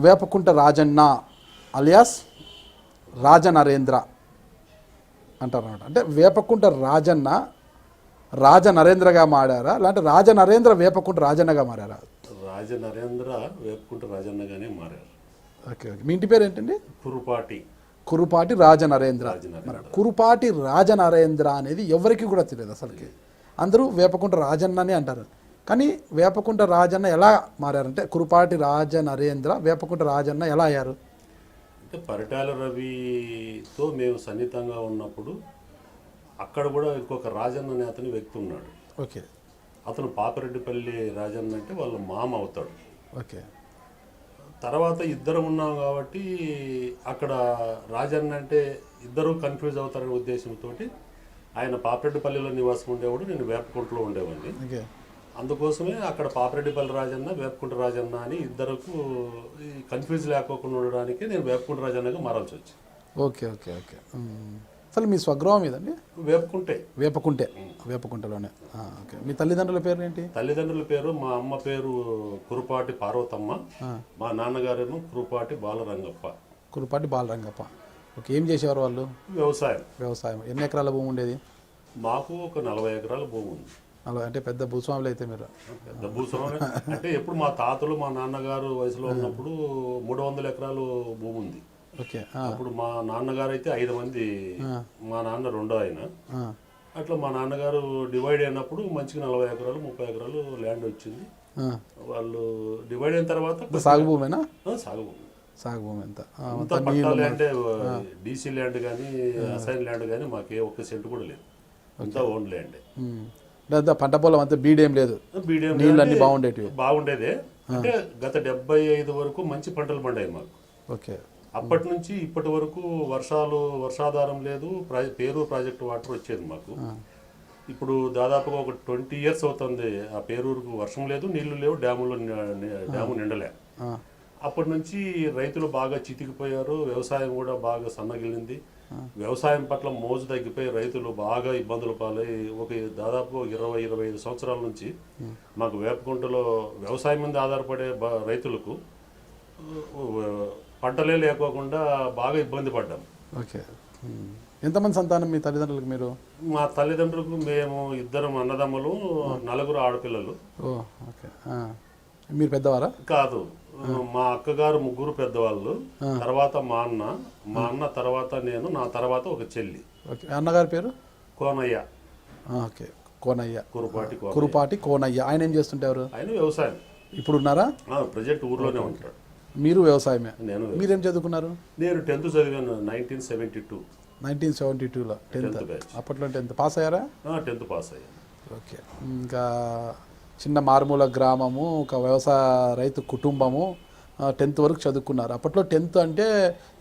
Vepakunta Rajanna alias రాజనరేంద్ర అంటారు అన్నమాట. అంటే వేపకుంట రాజన్న రాజనరేంద్రగా మారారా, లేదంటే రాజనరేంద్ర వేపకుంట రాజన్నగా మారారా? రాజనరేంద్ర వేపకుంట రాజన్నగానే మారారు. Okay okay. మీ ఇంటి పేరు ఏంటండి? కురుపాటి రాజనరేంద్ర. కురుపాటి రాజనరేంద్ర అనేది ఎవరికి కూడా తెలియదు అసలుకి. అందరూ వేపకుంట రాజన్న అని అంటారు. కానీ వేపకుంట రాజన్న ఎలా మారారంటే కురుపాటి రాజనరేంద్ర వేపకుంట రాజన్న ఎలా అయ్యారు అంటే పరిటాల రవితో మేము సన్నిహితంగా ఉన్నప్పుడు అక్కడ కూడా ఇంకొక రాజన్న అనే అతని వ్యక్తి ఉన్నాడు. ఓకే. అతను పాపిరెడ్డిపల్లి రాజన్న అంటే వాళ్ళ మామ అవుతాడు. ఓకే. తర్వాత ఇద్దరం ఉన్నాం కాబట్టి అక్కడ రాజన్న అంటే ఇద్దరు కన్ఫ్యూజ్ అవుతారనే ఉద్దేశంతో ఆయన పాపిరెడ్డిపల్లిలో నివాసం ఉండేవాడు, నేను వేపకుంటలో ఉండేవాడిని. ఓకే. అందుకోసమే అక్కడ పాపిరెడ్డిపల్లి రాజన్న వేపకుంట రాజన్న అని ఇద్దరుకు కన్ఫ్యూజ్ లేకోకుండా ఉండడానికి నేను వేపకుంట రాజన్నగా మారాల్సి వచ్చింది. Okay okay okay. అసలు మీ స్వగృహం ఏదండి? వేపకుంటలోనే. ఓకే. మీ తల్లిదండ్రుల పేరు ఏంటి? తల్లిదండ్రుల పేరు మా అమ్మ పేరు కురుపాటి పార్వతమ్మ, మా నాన్నగారేమో కురుపాటి బాలరంగప్ప. ఓకే. ఏం చేసేవారు వాళ్ళు? వ్యవసాయం. ఎన్ని ఎకరాల భూమి ఉండేది? మాకు ఒక 40 ఎకరాల భూమి ఉంది. అంటే పెద్ద భూస్వాములు అయితే మీరు? పెద్ద భూస్వామి అంటే ఎప్పుడు మా తాతలు మా నాన్నగారు వయసులో ఉన్నప్పుడు 300 ఎకరాలు భూమి ఉంది. ఓకే. అప్పుడు మా నాన్నగారు అయితే 5 మంది, మా నాన్న రెండో ఆయన. అట్లా మా నాన్నగారు డివైడ్ అయినప్పుడు మంచిగా 40 ఎకరాలు 30 ఎకరాలు ల్యాండ్ వచ్చింది. వాళ్ళు డివైడ్ అయిన తర్వాత సాగు భూమేనా? సాగు భూమి ఎంత పట్టా ల్యాండ్, డీసీ ల్యాండ్ కానీ అసైన్ ల్యాండ్ కానీ మాకే 1 సెంట్ కూడా లేదు, అంతా ఓన్ ల్యాండ్. పంట పొలం అంతా బీడేం లేదు, నీళ్ళు అన్ని బాగుండేదే. అంటే గత 75 వరకు మంచి పంటలు పండాయి మాకు. ఓకే. అప్పటి నుంచి ఇప్పటి వరకు వర్షాధారం లేదు, పేరూరు ప్రాజెక్టు వాటర్ వచ్చేది మాకు. ఇప్పుడు దాదాపుగా ఒక 20 years అవుతుంది ఆ పేరూరుకు వర్షం లేదు, నీళ్లు లేవు, డ్యాము నిండలే. అప్పటి నుంచి రైతులు బాగా చితికిపోయారు, వ్యవసాయం కూడా బాగా సన్నగిలింది. వ్యవసాయం పట్ల మోజు తగ్గిపోయి రైతులు బాగా ఇబ్బందులు పాలై ఒక దాదాపు 20-25 సంవత్సరాల నుంచి మాకు వేపకుంటలో వ్యవసాయం మీద ఆధారపడే రైతులకు పంటలే లేకోకుండా బాగా ఇబ్బంది పడ్డాం. ఓకే. ఎంతమంది సంతానం మీ తల్లిదండ్రులకు? మీరు? మా తల్లిదండ్రులకు మేము 2 అన్నదమ్ములు, 4 ఆడపిల్లలు. ఓకే. మీరు పెద్దవారా? కాదు, మా అక్కగారు 3 పెద్దవాళ్ళు, తర్వాత మా అన్న తర్వాత నేను, నా తర్వాత ఒక చెల్లి. ఓకే. అన్నగారి పేరు? కోనయ్య. ఓకే. కోనయ్య. కురుపాటి కోనయ్య. ఆయన ఏం చేస్తుంటారు? ఆయన వ్యవసాయం. ఇప్పుడు ఉన్నారా? ప్రజెంట్ ఊర్లోనే ఉంటాడు. మీరు వ్యవసాయమే? నేను. మీరేం చదువుకున్నారు? నేను 10th చదివాను 1972లో. 10th. అప్పట్లో 10th పాస్ అయ్యారా? 10th పాస్ అయ్యాను. ఓకే. ఇంకా చిన్న మారుమూల గ్రామము, ఒక వ్యవసాయ రైతు కుటుంబము, 10th వరకు చదువుకున్నారు. అప్పట్లో 10th అంటే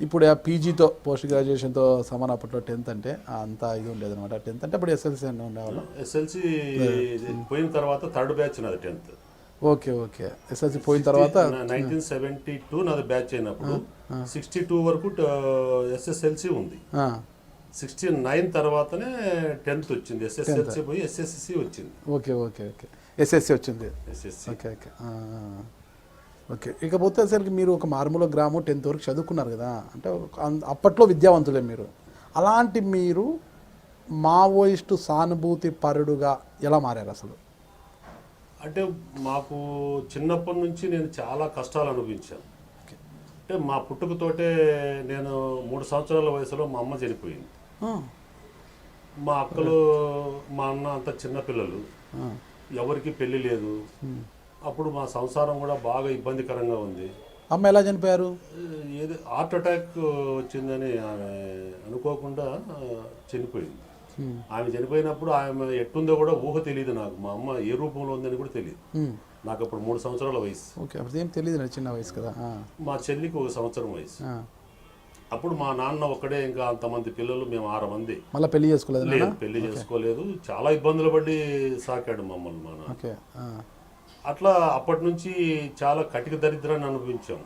ఇప్పుడు పీజీతో పోస్ట్ గ్రాడ్యుయేషన్తో సమానం. అప్పట్లో 10th అంటే అంత ఇది ఉండేది అనమాట. 10th అంటే అప్పుడు ఎస్ఎల్సీ అని ఉండేవాళ్ళు. ఎస్ఎల్సీ పోయిన తర్వాత 3rd బ్యాచ్ నాది 10th. Okay okay. ఎస్ఎల్సీ పోయిన తర్వాత 1972 నాది బ్యాచ్ అయినప్పుడు 62 వరకు ఎస్ఎస్ఎల్సీ ఉంది. 69 తర్వాతనే 10th వచ్చింది. ఎస్ఎస్ఎల్సీ పోయి ఎస్ఎస్సి వచ్చింది. Okay okay okay. ఎస్ఎస్సి వచ్చింది. Okay okay okay. ఇకపోతే అసలు మీరు ఒక మారుమూల గ్రామం 10th వరకు చదువుకున్నారు కదా, అంటే అప్పట్లో విద్యావంతులే మీరు. అలాంటి మీరు మావోయిస్టు సానుభూతి పరుడుగా ఎలా మారారు అసలు? అంటే మాకు చిన్నప్పటి నుంచి నేను చాలా కష్టాలు అనుభవించాను. అంటే మా పుట్టుకతోటే నేను 3 సంవత్సరాల వయసులో మా అమ్మ చనిపోయింది. మా అక్కలు మా అన్న అంతా చిన్నపిల్లలు, ఎవరికి పెళ్లి లేదు. అప్పుడు మా సంసారం కూడా బాగా ఇబ్బందికరంగా ఉంది. అమ్మ ఎలా చనిపోయారు? ఏది హార్ట్ అటాక్ వచ్చిందని ఆమె అనుకోకుండా చనిపోయింది. ఆమె చనిపోయినప్పుడు ఆమె ఎట్టుందో కూడా ఊహ తెలియదు నాకు. మా అమ్మ ఏ రూపంలో ఉందని కూడా తెలియదు నాకు. అప్పుడు 3 సంవత్సరాల వయసు. ఓకే. అప్పుడు ఏం తెలియదు, చిన్న వయసు కదా. మా చెల్లికి 1 సంవత్సరం వయసు. అప్పుడు మా నాన్న ఒక్కడే, ఇంకా అంతమంది పిల్లలు, మేము 6 మంది. మళ్ళీ పెళ్లి చేసుకోలేదు? పెళ్లి చేసుకోలేదు. చాలా ఇబ్బందులు పడి సాకాడు మమ్మల్ని మా నాన్న. అట్లా అప్పటి నుంచి చాలా కటిక దరిద్రాన్ని అనుభవించాం.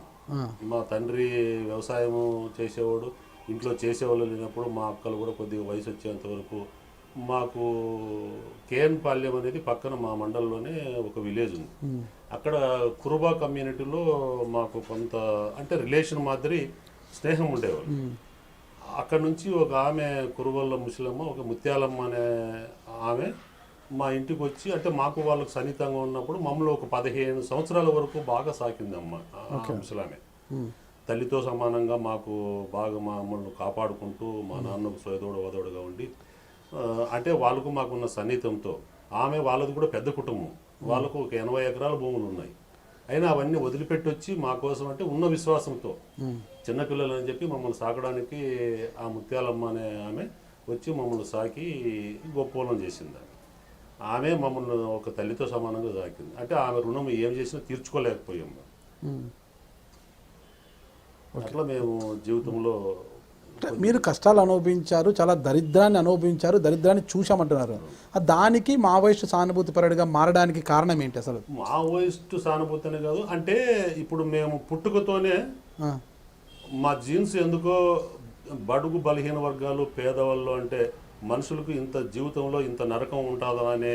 మా తండ్రి వ్యవసాయం చేసేవాడు, ఇంట్లో చేసేవాళ్ళు లేనప్పుడు మా అక్కలు కూడా కొద్దిగా వయసు వచ్చేంత వరకు మాకు కేఎన్ పాల్యం అనేది పక్కన మా మండలంలోనే ఒక విలేజ్ ఉంది. అక్కడ కురుబా కమ్యూనిటీలో మాకు కొంత అంటే రిలేషన్ మాదిరి స్నేహం ఉండేవాళ్ళు. అక్కడ నుంచి ఒక ఆమె కురుబల్ల ముసలమ్మ, ఒక ముత్యాలమ్మ అనే ఆమె మా ఇంటికి వచ్చి అంటే మాకు వాళ్ళకు సన్నిహితంగా ఉన్నప్పుడు మమ్మల్ని ఒక 15 సంవత్సరాల వరకు బాగా సాకింది అమ్మ ముసలామె. తల్లితో సమానంగా మాకు బాగా మమ్మల్ని కాపాడుకుంటూ మా నాన్నకు సోదోడు వదోడుగా ఉండి అంటే వాళ్ళకు మాకున్న సన్నిహితంతో ఆమె వాళ్ళది కూడా పెద్ద కుటుంబం, వాళ్ళకు ఒక 80 ఎకరాల భూములు ఉన్నాయి. అయినా అవన్నీ వదిలిపెట్టి వచ్చి మా కోసం అంటే ఉన్న విశ్వాసంతో చిన్నపిల్లలు అని చెప్పి మమ్మల్ని సాకడానికి ఆ ముత్యాలమ్మ అనే ఆమె వచ్చి మమ్మల్ని సాకి గొప్పలం చేసింది. ఆమె మమ్మల్ని ఒక తల్లితో సమానంగా సాకింది. అంటే ఆమె రుణం ఏం చేసినా తీర్చుకోలేకపోయాము. అట్లా మేము జీవితంలో మీరు కష్టాలు అనుభవించారు, చాలా దరిద్రాన్ని అనుభవించారు, దరిద్రాన్ని చూసామంటున్నారు. దానికి మావోయిస్టు సానుభూతి పరుడిగా మారడానికి కారణం ఏంటి అసలు? మావోయిస్టు సానుభూతి అనే కాదు, అంటే ఇప్పుడు మేము పుట్టుకతోనే మా జీన్స్ ఎందుకో బడుగు బలహీన వర్గాలు పేదవాళ్ళు అంటే మనుషులకు ఇంత జీవితంలో ఇంత నరకం ఉంటుందా అనే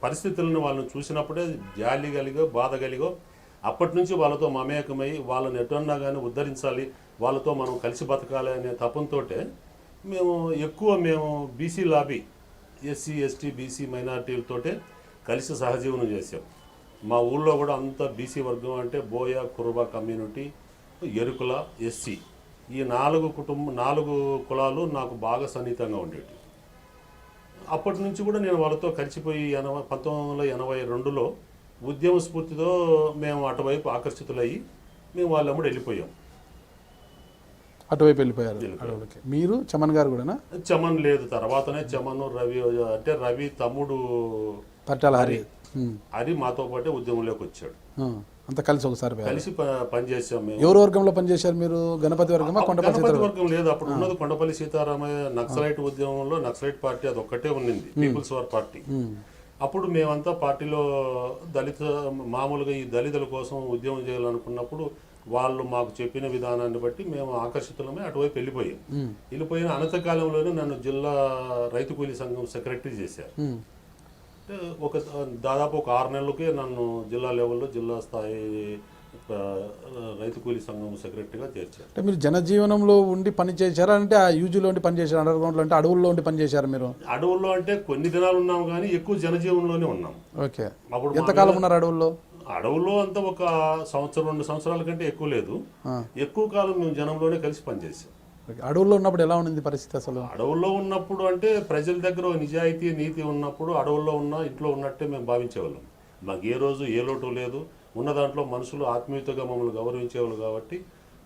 పరిస్థితులను వాళ్ళని చూసినప్పుడే జాలి కలిగో బాధ కలిగో అప్పటి నుంచి వాళ్ళతో మమేకమై వాళ్ళని ఎటున్నా కానీ ఉద్ధరించాలి, వాళ్ళతో మనం కలిసి బతకాలి అనే తపంతో మేము BC lobby SC ST BC మైనారిటీలతోటే కలిసి సహజీవనం చేసాం. మా ఊళ్ళో కూడా అంతా బీసీ వర్గం అంటే బోయ కురుబా కమ్యూనిటీ, ఎరుకుల, ఎస్సీ ఈ 4 కులాలు నాకు బాగా సన్నిహితంగా ఉండేవి. అప్పటి నుంచి కూడా నేను వాళ్ళతో కలిసిపోయి 1982లో ఉద్యమ స్ఫూర్తితో మేము అటువైపు ఆకర్షితులయ్యి మేము వాళ్ళమ్మడి వెళ్ళిపోయాం. అటువైపు వెళ్ళిపోయారు. మీరు చమన్ గారు కూడా? చమన్ లేదు, తర్వాతనే చమన్ రవి అంటే రవి తమ్ముడు పట్టాల హరి మాతో పాటే ఉద్యమంలోకి వచ్చాడు. అంత కలిసి ఒకసారి కలిసి పనిచేసాం. మేము ఎవరు వర్గంలో పనిచేశారు మీరు? గణపతి వర్గమా? గణపతి వర్గం లేదు, అప్పుడు ఉన్నది కొండపల్లి సీతారామయ్య నక్సలైట్ ఉద్యమంలో నక్సలైట్ పార్టీ అది ఒక్కటే ఉన్నింది, పీపుల్స్ వార్ పార్టీ. అప్పుడు మేమంతా పార్టీలో మామూలుగా ఈ దళితుల కోసం ఉద్యమం చేయాలనుకున్నప్పుడు వాళ్ళు మాకు చెప్పిన విధానాన్ని బట్టి మేము ఆకర్షితులమై అటువైపు వెళ్ళిపోయిన అనంతకాలంలోనే నన్ను జిల్లా రైతు కూలీ సంఘం సెక్రటరీ చేశారు. దాదాపు ఒక 6 నెలలకే నన్ను జిల్లా లెవెల్లో జిల్లా స్థాయి రైతు కూలీ సంఘం సెక్రటరీగా చేర్చారు. అంటే మీరు జనజీవనంలో ఉండి పని చేశారా అంటే ఆ యూజీలో ఉండి పని చేశారు, అండర్ గ్రౌండ్లో అంటే అడవుల్లో ఉండి పని చేశారు మీరు? అడవుల్లో అంటే కొన్ని దినాలు ఉన్నాము కానీ ఎక్కువ జనజీవనంలోనే ఉన్నాం. ఓకే. అప్పుడు ఎంతకాలం ఉన్నారు అడవుల్లో? అడవుల్లో అంతా ఒక 1-2 సంవత్సరాల కంటే ఎక్కువ లేదు, ఎక్కువ కాలం మేము జనంలోనే కలిసి పనిచేసాం. అడవుల్లో ఉన్నప్పుడు ఎలా ఉంది పరిస్థితి అసలు? అడవుల్లో ఉన్నప్పుడు అంటే ప్రజల దగ్గర నిజాయితీ నీతి ఉన్నప్పుడు అడవుల్లో ఇంట్లో ఉన్నట్టే మేము భావించేవాళ్ళం. మాకు ఏ రోజు ఏ లోటు లేదు, ఉన్న దాంట్లో మనుషులు ఆత్మీయతగా మమ్మల్ని గౌరవించేవాళ్ళు కాబట్టి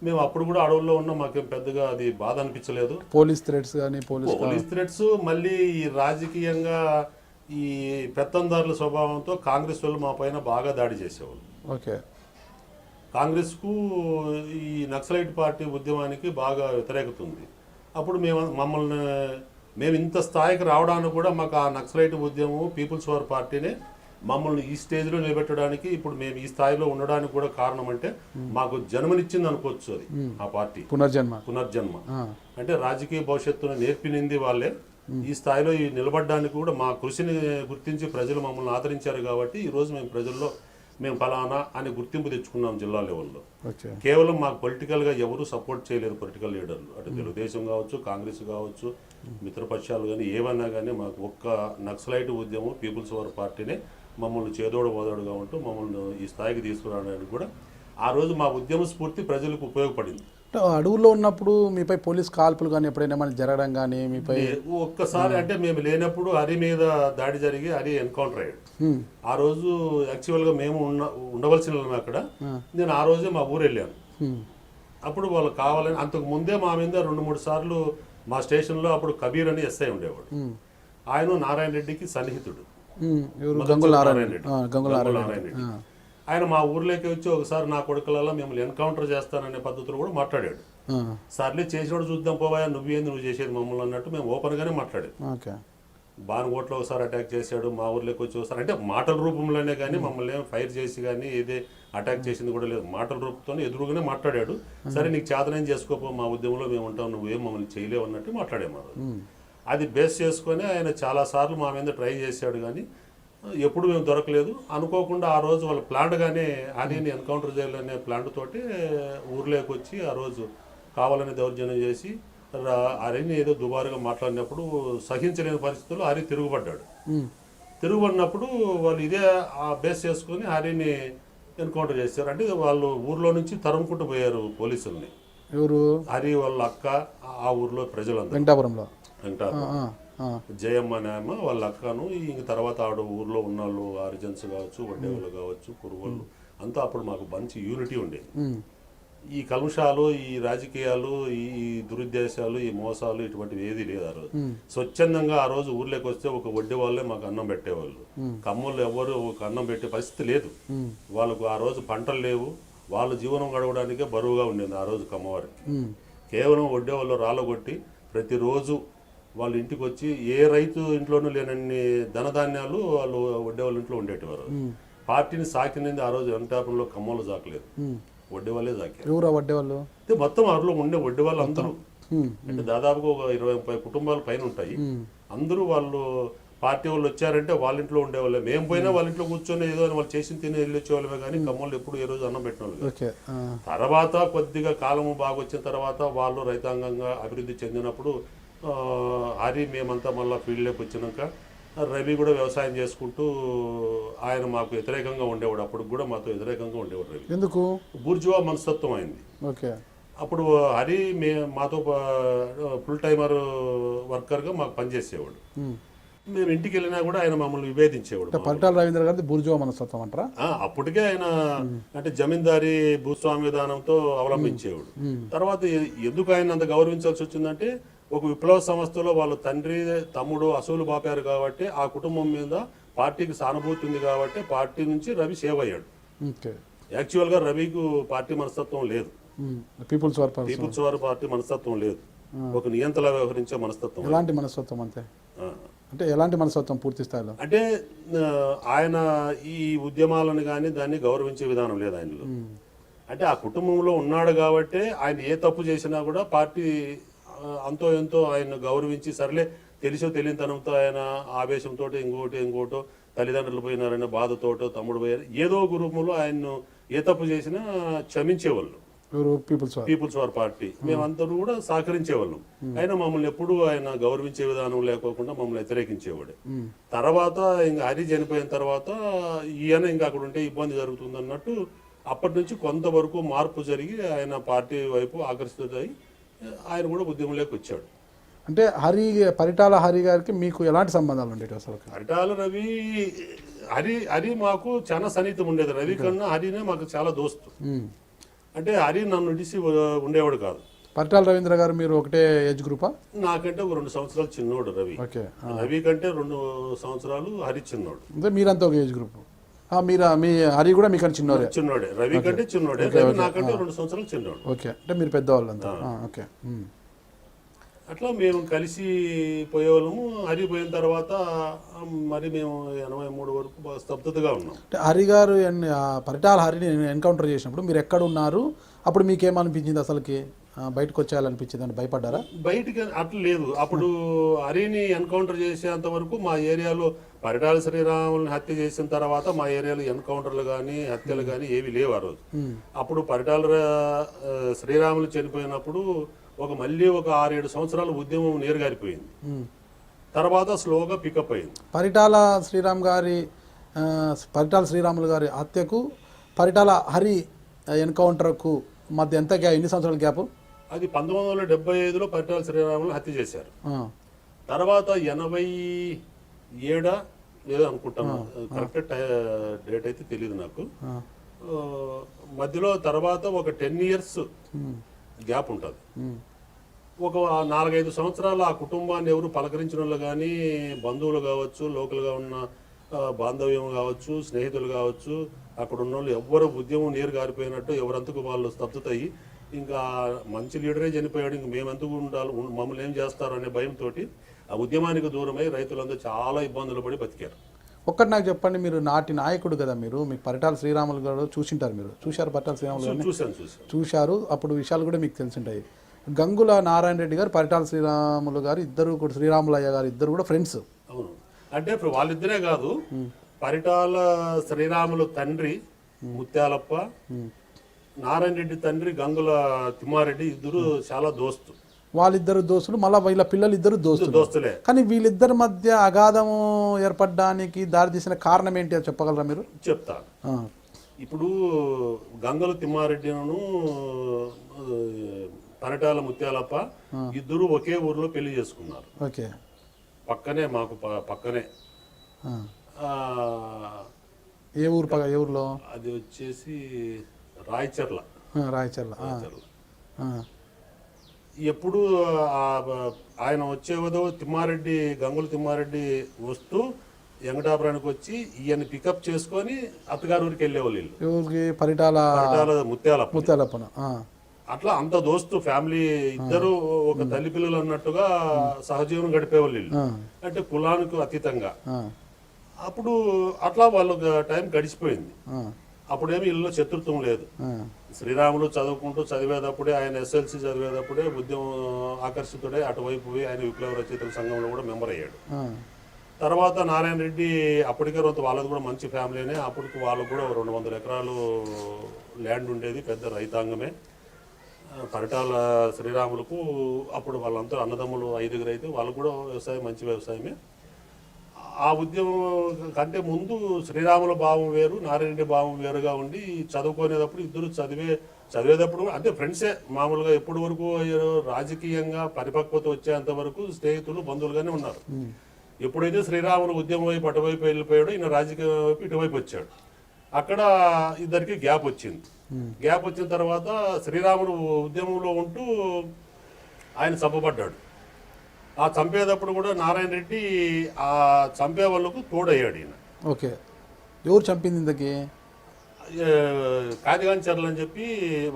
మేము అప్పుడు కూడా అడవుల్లో ఉన్నాం. మాకేం పెద్దగా అది బాధ అనిపించలేదు. పోలీస్ థ్రెట్స్ కానీ పోలీస్ థ్రెట్స్ మళ్ళీ ఈ రాజకీయంగా ఈ పెత్తందారుల స్వభావంతో కాంగ్రెస్ వాళ్ళు మా పైన బాగా దాడి చేసేవాళ్ళు. ఓకే. కాంగ్రెస్కు ఈ నక్సలైట్ పార్టీ ఉద్యమానికి బాగా వ్యతిరేకత ఉంది. అప్పుడు మేము ఇంత స్థాయికి రావడానికి కూడా మాకు ఆ నక్సలైట్ ఉద్యమం పీపుల్స్ వార్ పార్టీనే మమ్మల్ని ఈ స్టేజ్లో నిలబెట్టడానికి, ఇప్పుడు మేము ఈ స్థాయిలో ఉండడానికి కూడా కారణం అంటే మాకు జన్మనిచ్చింది అనుకోవచ్చు. అది ఆ పార్టీ పునర్జన్మ అంటే రాజకీయ భవిష్యత్తును నేర్పినింది వాళ్ళే. ఈ స్థాయిలో నిలబడడానికి కూడా మా కృషిని గుర్తించి ప్రజలు మమ్మల్ని ఆదరించారు కాబట్టి ఈరోజు మేము ప్రజల్లో మేము ఫలానా అని గుర్తింపు తెచ్చుకున్నాం జిల్లా లెవెల్లో. కేవలం మాకు పొలిటికల్గా ఎవరు సపోర్ట్ చేయలేరు, పొలిటికల్ లీడర్లు అటు తెలుగుదేశం కావచ్చు, కాంగ్రెస్ కావచ్చు, మిత్రపక్షాలు కానీ ఏవన్నా కానీ మాకు ఒక్క నక్సలైట్ ఉద్యమం పీపుల్స్ వార్ పార్టీనే మమ్మల్ని చేదోడు ఓదోడుగా ఉంటూ మమ్మల్ని ఈ స్థాయికి తీసుకురావడానికి కూడా ఆ రోజు మా ఉద్యమ స్ఫూర్తి ప్రజలకు ఉపయోగపడింది. అడవుల్లో ఉన్నప్పుడు మీపై పోలీస్ కాల్పులు కానీ ఎప్పుడైనా మనకి జరగడం కానీ మీపై? ఒక్కసారి అంటే మేము లేనప్పుడు హరి మీద దాడి జరిగి హరి ఎన్కౌంటర్ అయ్యాడు. ఆ రోజు యాక్చువల్గా మేము ఉండవలసిన అక్కడ. నేను ఆ రోజే మా ఊరు వెళ్ళాను. అప్పుడు వాళ్ళు కావాలని అంతకు ముందే మా మీద 2-3 సార్లు మా స్టేషన్లో అప్పుడు కబీర్ అని ఎస్ఐ ఉండేవాడు. ఆయన నారాయణ రెడ్డికి సన్నిహితుడు, గంగుల నారాయణ రెడ్డి. ఆయన మా ఊర్లోకి వచ్చి ఒకసారి నా కొడుకులలో మిమ్మల్ని ఎన్కౌంటర్ చేస్తాననే పద్ధతులు కూడా మాట్లాడాడు. సర్లే చేసినోడు చూద్దాం పోవా, నువ్వు చేసేది మమ్మల్ని అన్నట్టు మేము ఓపెన్గానే మాట్లాడాడు. బానుకోట్లో ఒకసారి అటాక్ చేశాడు, మా ఊర్లోకి వచ్చి ఒకసారి అంటే మాటల రూపంలోనే కానీ మమ్మల్ని ఏం ఫైర్ చేసి కానీ ఏదే అటాక్ చేసింది కూడా లేదు, మాటల రూపంతో ఎదురుగానే మాట్లాడాడు. సరే నీకు చేతనేం చేసుకోపో, మా ఉద్యమంలో మేము ఉంటాం, నువ్వేం మమ్మల్ని చేయలేవు అన్నట్టు మాట్లాడాము. అది బేస్ చేసుకొని ఆయన చాలాసార్లు మా మీద ట్రై చేశాడు, కానీ ఎప్పుడు మేము దొరకలేదు. అనుకోకుండా ఆ రోజు వాళ్ళ ప్లాంట్గానే హనీని ఎన్కౌంటర్ చేయాలనే ప్లాంట్ తోటి ఊర్లోకి వచ్చి ఆ రోజు కావాలని దౌర్జన్యం చేసి హరిని ఏదో దుబారుగా మాట్లాడినప్పుడు సహించలేని పరిస్థితుల్లో హరి తిరుగుబడ్డాడు. తిరుగుబడినప్పుడు వాళ్ళు ఇదే బేస్ చేసుకొని హరిని ఎన్కౌంటర్ చేశారు. అంటే వాళ్ళు ఊర్లో నుంచి తరుముకుంటూ పోయారు పోలీసుల్ని. ఎవరు? హరి వాళ్ళ అక్క, ఆ ఊర్లో ప్రజలందరూ, వెంకటాపురంలో జయమ్మ అనే ఆమె వాళ్ళ అక్కను, ఇంక తర్వాత ఆవిడ ఊర్లో ఉన్నవాళ్ళు ఆరిజన్స్ కావచ్చు, వడ్డేవాళ్ళు కావచ్చు, కురువళ్ళు అంతా అప్పుడు మాకు మంచి యూనిటీ ఉండేది. ఈ కలుషాలు, ఈ రాజకీయాలు, ఈ దురుద్దేశాలు, ఈ మోసాలు ఇటువంటివి ఏది లేదు ఆ రోజు. స్వచ్ఛందంగా ఆ రోజు ఊర్లోకి వస్తే ఒక వడ్డీ వాళ్ళే మాకు అన్నం పెట్టేవాళ్ళు. కమ్మలు ఎవరు ఒక అన్నం పెట్టే పరిస్థితి లేదు. వాళ్ళకు ఆ రోజు పంటలు లేవు, వాళ్ళ జీవనం గడవడానికే బరువుగా ఉండేది ఆ రోజు కమ్మవారికి. కేవలం వడ్డే వాళ్ళు రాళ్ళగొట్టి ప్రతిరోజు వాళ్ళ ఇంటికి వచ్చి ఏ రైతు ఇంట్లోనూ లేనన్ని ధనధాన్యాలు వాళ్ళు వడ్డే వాళ్ళ ఇంట్లో ఉండేటివారు. పార్టీని సాకినది ఆ రోజు వెంకటాపురంలో కమ్మలు సాకలేదు, వడ్డే వాళ్ళే సాకారు. ఎవరు వడ్డే వాళ్ళు? అంటే మొత్తం అరలో ఉండే వడ్డే వాళ్ళు అందరూ, అంటే దాదాపుగా ఒక 20-30 కుటుంబాలు పైన ఉంటాయి. అందరూ వాళ్ళు పార్టీ వాళ్ళు వచ్చారంటే వాళ్ళ ఇంట్లో ఉండేవాళ్ళే. మేము పోయినా వాళ్ళ ఇంట్లో కూర్చొని ఏదో వాళ్ళు చేసి తిని వెళ్ళి వచ్చేవాళ్ళమే, కానీ కమ్మలు ఎప్పుడు ఏ రోజు అన్నం పెట్టిన వాళ్ళు. తర్వాత కొద్దిగా కాలము బాగా వచ్చిన తర్వాత వాళ్ళు రైతాంగంగా అభివృద్ధి చెందినప్పుడు హరి మేమంతా మళ్ళీ ఫీల్డ్లోకి వచ్చినాక రవి కూడా వ్యవసాయం చేసుకుంటూ ఆయన మాకు వ్యతిరేకంగా ఉండేవాడు. అప్పుడు కూడా మాతో వ్యతిరేకంగా ఉండేవాడు రవి. ఎందుకు? బూర్జువా మనస్తత్వం అయింది. ఓకే. అప్పుడు హరి మాతో ఫుల్ టైమర్ వర్కర్గా మాకు పనిచేసేవాడు. మేము ఇంటికి వెళ్ళినా కూడా ఆయన మమ్మల్ని విభేదించేవాడు. పరిటాల రవీంద్ర గారి బూర్జువా మనస్తత్వం అంటారా? అప్పటికే ఆయన అంటే జమీందారీ భూస్వామి విధానంతో అవలంబించేవాడు. తర్వాత ఎందుకు ఆయన అంత గౌరవించాల్సి వచ్చిందంటే, ఒక విప్లవ సంస్థలో వాళ్ళ తండ్రి తమ్ముడు అసూలు బాపారు కాబట్టి ఆ కుటుంబం మీద పార్టీకి సానుభూతి ఉంది కాబట్టి పార్టీ నుంచి రవి సేవ్ అయ్యాడు. యాక్చువల్గా రవికు పార్టీ మనస్తత్వం లేదు, పీపుల్స్ వార్ పార్టీ మనస్తత్వం లేదు, ఒక నియంత్రణ వ్యవహరించే మనస్తత్వం. ఎలాంటి మనస్తత్వం? అంతే అంటే ఎలాంటి మనస్తత్వం పూర్తి స్థాయిలో? అంటే ఆయన ఈ ఉద్యమాలను కానీ దాన్ని గౌరవించే విధానం లేదు ఆయనలో. అంటే ఆ కుటుంబంలో ఉన్నాడు కాబట్టి ఆయన ఏ తప్పు చేసినా కూడా పార్టీ అంతో ఎంతో ఆయన గౌరవించి, సర్లే తెలిసో తెలియనితనంతో ఆయన ఆవేశంతో ఇంకోటో తల్లిదండ్రులు పోయినారనే బాధతోటో తమ్ముడు పోయారు ఏదో రూపంలో ఆయన్ను ఏ తప్పు చేసినా క్షమించేవాళ్ళు పీపుల్స్ వార్ పార్టీ. మేమందరూ కూడా సహకరించేవాళ్ళం. అయినా మమ్మల్ని ఎప్పుడు ఆయన గౌరవించే విధానం లేకోకుండా మమ్మల్ని వ్యతిరేకించేవాడు. తర్వాత ఇంకా హరి చనిపోయిన తర్వాత ఈయన ఇంకా అక్కడ ఉంటే ఇబ్బంది జరుగుతుంది అన్నట్టు అప్పటి నుంచి కొంతవరకు మార్పు జరిగి ఆయన పార్టీ వైపు ఆకర్షితుడై ఆయన కూడా ఉద్యమంలోకి వచ్చాడు. అంటే పరిటాల హరి గారికి మీకు ఎలాంటి సంబంధాలు ఉండేవి అసలు? పరిటాల రవి హరి మాకు చాలా సన్నిహితం ఉండేది. రవి కన్నా హరినే మాకు చాలా దోస్తు. అంటే హరి నన్ను ఇడిసి ఉండేవాడు కాదు. పరిటాల రవీంద్ర గారు మీరు ఒకటే ఏజ్ గ్రూపా? నాకంటే ఒక 2 సంవత్సరాలు చిన్నోడు రవి. రవి కంటే 2 సంవత్సరాలు హరి చిన్నోడు. అంటే మీరంతా ఒక ఏజ్ గ్రూప్? మీ హరి కూడా మీకంటే చిన్నోడే? రవి కంటే చిన్నోడే, రవి నాకంటే 2 సంవత్సరాలు చిన్నోడు. ఓకే, అంటే మీరు పెద్దవాళ్ళు అంతా. ఓకే. అట్లా మేము కలిసి పోయేవాళ్ళము. హరి పోయిన తర్వాత మరి మేము 83 వరకు బాగా స్తబ్దతగా ఉన్నాం. అంటే హరి గారు పరిటాల హరిని ఎన్కౌంటర్ చేసినప్పుడు మీరు ఎక్కడ ఉన్నారు? అప్పుడు మీకేమనిపించింది? అసలుకి బయటకు వచ్చేయాలనిపించింది అని భయపడ్డారా? బయటికి అట్లా లేదు. అప్పుడు హరిని ఎన్కౌంటర్ చేసేంత వరకు మా ఏరియాలో పరిటాల శ్రీరాములని హత్య చేసిన తర్వాత మా ఏరియాలో ఎన్కౌంటర్లు కానీ హత్యలు కానీ ఏవి లేవు ఆ రోజు. అప్పుడు పరిటాల శ్రీరాములు చనిపోయినప్పుడు మళ్ళీ ఒక 6-7 సంవత్సరాల ఉద్యమం నీరుగారిపోయింది. తర్వాత స్లోగా పికప్ అయింది. పరిటాల శ్రీరాములు గారి హత్యకు పరిటాల హరి ఎన్కౌంటర్కు మధ్య ఎంత ఎన్ని సంవత్సరాల గ్యాప్? అది 1975లో పరిటాల శ్రీరాములు హత్య చేశారు. తర్వాత 87 ఏదో అనుకుంటాను, కరెక్ట్ డేట్ అయితే తెలియదు నాకు. మధ్యలో తర్వాత ఒక 10 years గ్యాప్ ఉంటుంది. ఒక 4-5 సంవత్సరాలు ఆ కుటుంబాన్ని ఎవరు పలకరించిన వాళ్ళు కానీ, బంధువులు కావచ్చు, లోకల్గా ఉన్న బాంధవ్యం కావచ్చు, స్నేహితులు కావచ్చు, అక్కడ ఉన్న వాళ్ళు ఎవ్వరు ఉద్యమం నీరు గారిపోయినట్టు ఎవరంతకు వాళ్ళు స్తబ్దతయ్యి, ఇంకా మంచి లీడరే చనిపోయాడు, ఇంక మేమెందుకు ఉండాలి, మమ్మల్ని ఏం చేస్తారు అనే భయంతో ఆ ఉద్యమానికి దూరమై రైతులందరూ చాలా ఇబ్బందులు పడి బతికారు. ఒక్కటి నాకు చెప్పండి, మీరు నాటి నాయకుడు కదా, మీకు పరిటాల శ్రీరాములు గారు చూసింటారు, మీరు చూశారు పరిటాల శ్రీరాములు గారు? చూశారు. అప్పుడు విషయాలు కూడా మీకు తెలిసింటాయి. గంగుల నారాయణ రెడ్డి గారు, పరిటాల శ్రీరాములు గారు ఇద్దరు కూడా, శ్రీరాములయ్య గారు ఇద్దరు కూడా ఫ్రెండ్స్. అవును, అంటే ఇప్పుడు వాళ్ళిద్దరే కాదు, పరిటాల శ్రీరాములు తండ్రి ముత్యాలప్ప, నారాయణ రెడ్డి తండ్రి గంగుల తిమ్మారెడ్డి ఇద్దరు చాలా దోస్తు. వాళ్ళిద్దరు దోస్తులు, మళ్ళీ వీళ్ళ పిల్లలు ఇద్దరు దోస్తులే. కానీ వీళ్ళిద్దరి మధ్య అగాధము ఏర్పడడానికి దారితీసిన కారణం ఏంటి అని చెప్పగలరా మీరు? చెప్తా. ఇప్పుడు గంగుల తిమ్మారెడ్డిను పరిటాల ముత్యాలప్ప ఇద్దరు ఒకే ఊర్లో పెళ్లి చేసుకున్నారు. ఓకే. పక్కనే, మాకు పక్కనే. ఏ ఊరు? ఏ ఊర్లో? అది వచ్చేసి రాయచర్ల. రాయచర్ల. ఎప్పుడు ఆయన వచ్చేవదో తిమ్మారెడ్డి, గంగుల తిమ్మారెడ్డి వస్తూ వెంకటాపురానికి వచ్చి ఈయన పికప్ చేసుకొని అత్తగారి ఊరికి వెళ్ళేవాళ్ళు. ఊరికి పరిటాల ముత్యాలప్పన. అట్లా అంత దోస్తు ఫ్యామిలీ, ఇద్దరు ఒక తల్లి పిల్లలు అన్నట్టుగా సహజీవనం గడిపేవాళ్ళు వీళ్ళు. అంటే కులానికి అతీతంగా. అప్పుడు అట్లా వాళ్ళకి టైం గడిచిపోయింది. అప్పుడేమి ఇల్లు శత్రుత్వం లేదు. శ్రీరాములు చదివేటప్పుడే, ఆయన ఎస్ఎల్సి చదివేటప్పుడే ఉద్యమం ఆకర్షితుడే అటువైపు పోయి ఆయన విప్లవ రచయితల సంఘంలో కూడా మెంబర్ అయ్యాడు. తర్వాత నారాయణ రెడ్డి అప్పటికే వాళ్ళది కూడా మంచి ఫ్యామిలీనే. అప్పటికి వాళ్ళకు కూడా 200 ఎకరాలు ల్యాండ్ ఉండేది, పెద్ద రైతాంగమే. పరిటాల శ్రీరాములకు అప్పుడు వాళ్ళంతా అన్నదమ్ములు 5 అయితే వాళ్ళకు కూడా వ్యవసాయం మంచి వ్యవసాయమే. ఆ ఉద్యమం కంటే ముందు శ్రీరాముల భావం వేరు, నారాయణ రెడ్డి భావం వేరుగా ఉండి చదువుకునేటప్పుడు ఇద్దరు చదివేటప్పుడు అంటే ఫ్రెండ్సే మామూలుగా. ఎప్పటి వరకు రాజకీయంగా పరిపక్వత వచ్చేంత వరకు స్నేహితులు, బంధువులుగానే ఉన్నారు. ఎప్పుడైతే శ్రీరాములు ఉద్యమం వైపు అటువైపు వెళ్ళిపోయాడో ఈయన రాజకీయ వైపు ఇటువైపు వచ్చాడు. అక్కడ ఇద్దరికి గ్యాప్ వచ్చింది. గ్యాప్ వచ్చిన తర్వాత శ్రీరాములు ఉద్యమంలో ఉంటూ ఆయన చంపబడ్డాడు. ఆ చంపేటప్పుడు కూడా నారాయణ రెడ్డి ఆ చంపే వాళ్ళకు తోడయ్యాడు ఈయన. ఓకే. ఎవరు చంపింది ఇంతకీ? కాదిగాంచర్లు అని చెప్పి